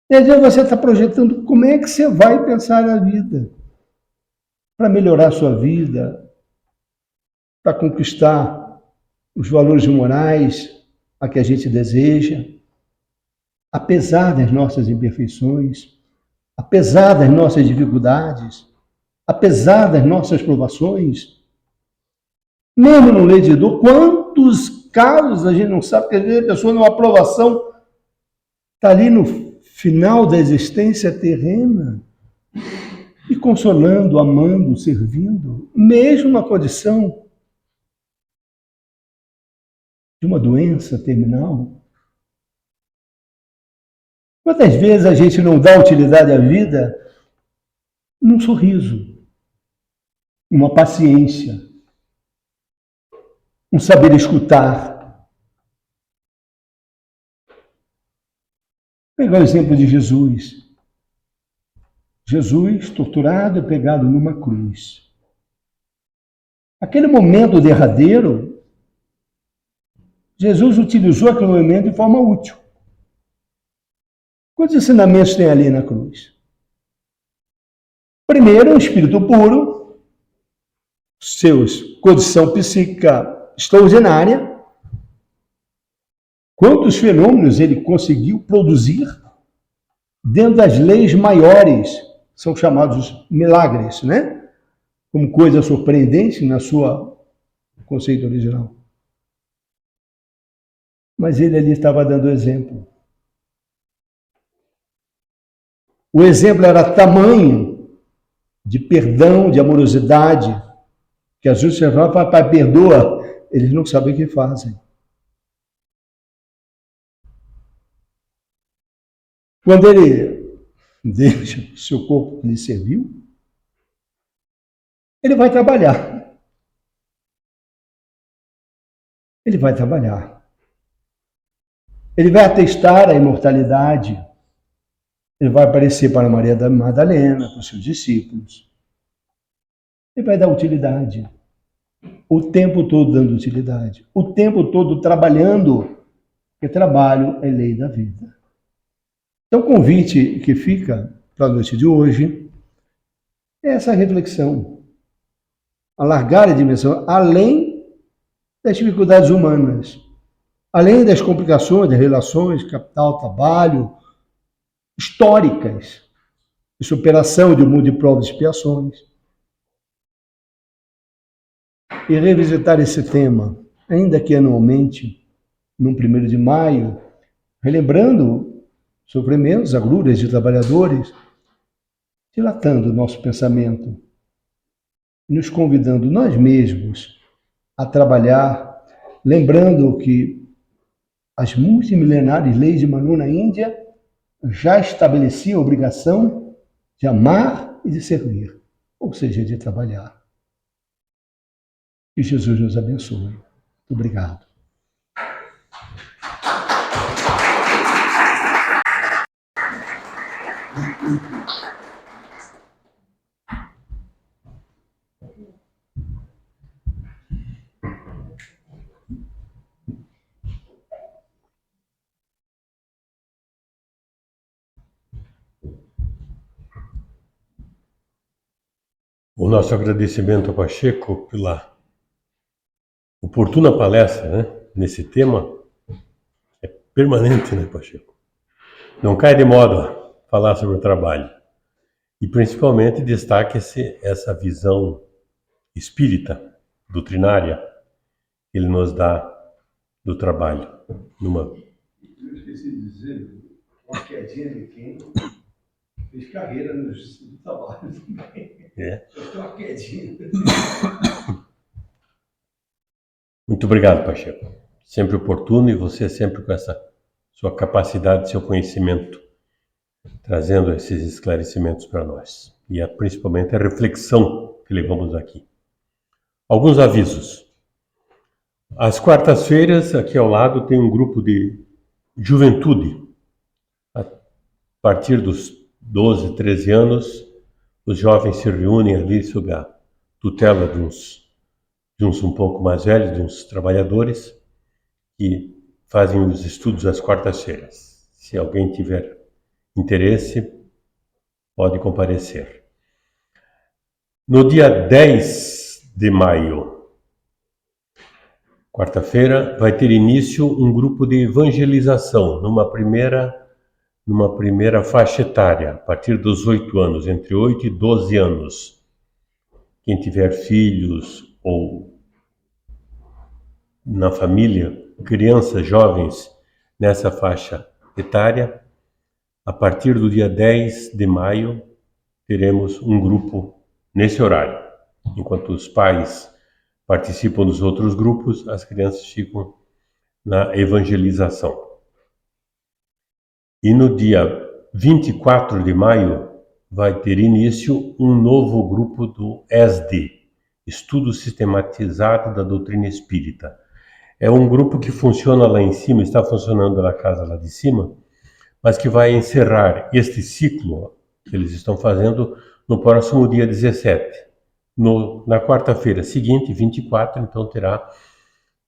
E às vezes você está projetando como é que você vai pensar na vida. Para melhorar a sua vida, para conquistar os valores morais a que a gente deseja, apesar das nossas imperfeições, apesar das nossas dificuldades, apesar das nossas provações, mesmo no leite de dor, quantos casos a gente não sabe, porque às vezes a pessoa numa aprovação está ali no final da existência terrena e consolando, amando, servindo, mesmo na condição de uma doença terminal. Quantas vezes a gente não dá utilidade à vida num sorriso, uma paciência, um saber escutar. Vou pegar o exemplo de Jesus. Jesus torturado e pegado numa cruz. Aquele momento derradeiro, Jesus utilizou aquele momento de forma útil. Quantos ensinamentos tem ali na cruz? Primeiro, um espírito puro, seus condição psíquica extraordinária. Quantos fenômenos ele conseguiu produzir dentro das leis maiores, são chamados milagres, né? Como coisa surpreendente na sua conceito original. Mas ele ali estava dando exemplo. O exemplo era tamanho de perdão, de amorosidade, que às vezes você fala, papai, perdoa, eles não sabem o que fazem. Quando ele deixa o seu corpo que lhe serviu, ele vai trabalhar. Ele vai trabalhar. Ele vai atestar a imortalidade. Ele vai aparecer para Maria da Madalena, para os seus discípulos. Ele vai dar utilidade. O tempo todo dando utilidade. O tempo todo trabalhando, porque trabalho é lei da vida. Então, o convite que fica para a noite de hoje é essa reflexão. Alargar a dimensão, além das dificuldades humanas, além das complicações das relações, capital, trabalho, históricas, de superação de um mundo de provas e expiações. E revisitar esse tema, ainda que anualmente, no 1º de maio, relembrando sofrimentos, agruras de trabalhadores, dilatando o nosso pensamento, nos convidando nós mesmos a trabalhar, lembrando que as multimilenares leis de Manu na Índia já estabeleciam a obrigação de amar e de servir, ou seja, de trabalhar. Que Jesus nos abençoe. Muito obrigado. O nosso agradecimento ao Pacheco pela oportuna palestra, né, nesse tema. É permanente, né, Pacheco? Não cai de moda falar sobre o trabalho. E principalmente destaca essa visão espírita, doutrinária, que ele nos dá do trabalho. Eu esqueci de dizer, uma quedinha de quem fez carreira no trabalho também. Eu tenho uma quedinha. Muito obrigado, Pacheco. Sempre oportuno e você sempre com essa sua capacidade, seu conhecimento, trazendo esses esclarecimentos para nós. E principalmente a reflexão que levamos aqui. Alguns avisos. Às quartas-feiras, aqui ao lado, tem um grupo de juventude. A partir dos 12, 13 anos, os jovens se reúnem ali sob a tutela de uns um pouco mais velhos, de uns trabalhadores, que fazem os estudos às quartas-feiras. Se alguém tiver interesse, pode comparecer. No dia 10 de maio, quarta-feira, vai ter início um grupo de evangelização numa primeira faixa etária, a partir dos 8 anos, entre 8 e 12 anos. Quem tiver filhos ou na família, crianças, jovens nessa faixa etária, a partir do dia 10 de maio, teremos um grupo nesse horário. Enquanto os pais participam dos outros grupos, as crianças ficam na evangelização. E no dia 24 de maio vai ter início um novo grupo do ESD, Estudo Sistematizado da Doutrina Espírita. É um grupo que funciona lá em cima, está funcionando na casa lá de cima, mas que vai encerrar este ciclo que eles estão fazendo no próximo dia 17. Na quarta-feira seguinte, 24, então terá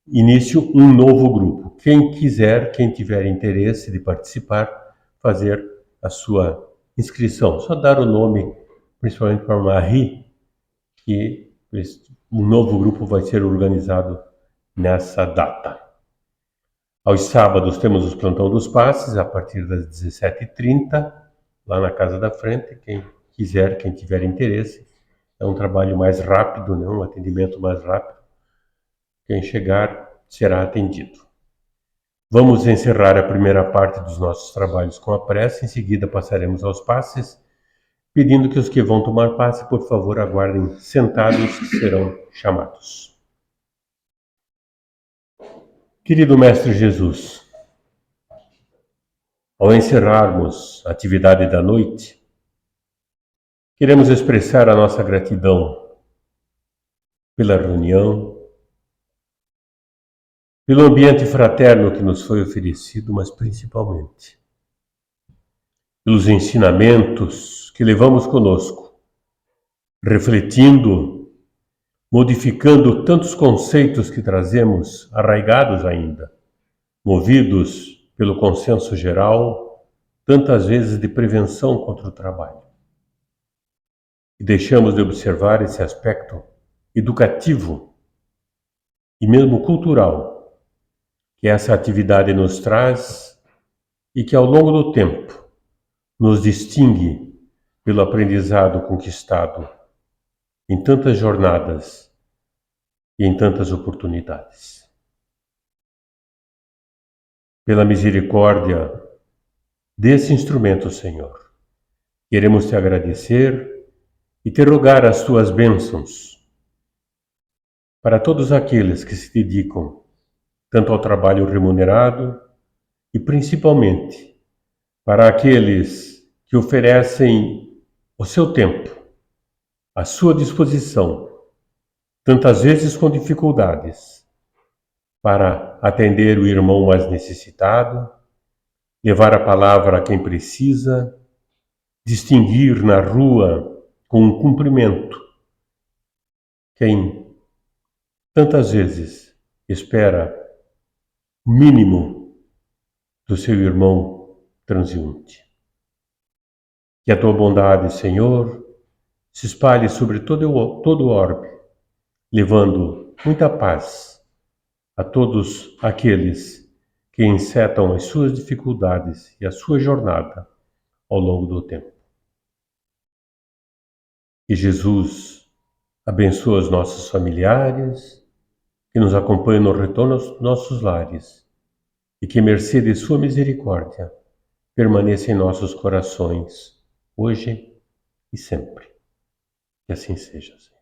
início um novo grupo. Quem quiser, quem tiver interesse de participar, fazer a sua inscrição. Só dar o nome, principalmente para Marie, que um novo grupo vai ser organizado nessa data. Aos sábados temos os plantão dos passes, a partir das 17h30, lá na Casa da Frente. Quem quiser, quem tiver interesse, é um trabalho mais rápido, né? Um atendimento mais rápido. Quem chegar será atendido. Vamos encerrar a primeira parte dos nossos trabalhos com a prece, em seguida passaremos aos passes, pedindo que os que vão tomar passe, por favor, aguardem sentados, que serão chamados. Querido Mestre Jesus, ao encerrarmos a atividade da noite, queremos expressar a nossa gratidão pela reunião, pelo ambiente fraterno que nos foi oferecido, mas principalmente pelos ensinamentos que levamos conosco, refletindo, modificando tantos conceitos que trazemos arraigados ainda, movidos pelo consenso geral, tantas vezes de prevenção contra o trabalho. E deixamos de observar esse aspecto educativo e mesmo cultural que essa atividade nos traz e que ao longo do tempo nos distingue pelo aprendizado conquistado em tantas jornadas e em tantas oportunidades. Pela misericórdia desse instrumento, Senhor. Queremos te agradecer e te rogar as tuas bênçãos para todos aqueles que se dedicam tanto ao trabalho remunerado e principalmente para aqueles que oferecem o seu tempo, a sua disposição, tantas vezes com dificuldades, para atender o irmão mais necessitado, levar a palavra a quem precisa, distinguir na rua com um cumprimento quem tantas vezes espera o mínimo do seu irmão transeunte. Que a tua bondade, Senhor, se espalhe sobre todo o orbe, levando muita paz a todos aqueles que encetam as suas dificuldades e a sua jornada ao longo do tempo. Que Jesus abençoe os nossos familiares, que nos acompanhem no retorno aos nossos lares, e que, mercê de sua misericórdia, permaneça em nossos corações, hoje e sempre. Que assim seja, Senhor.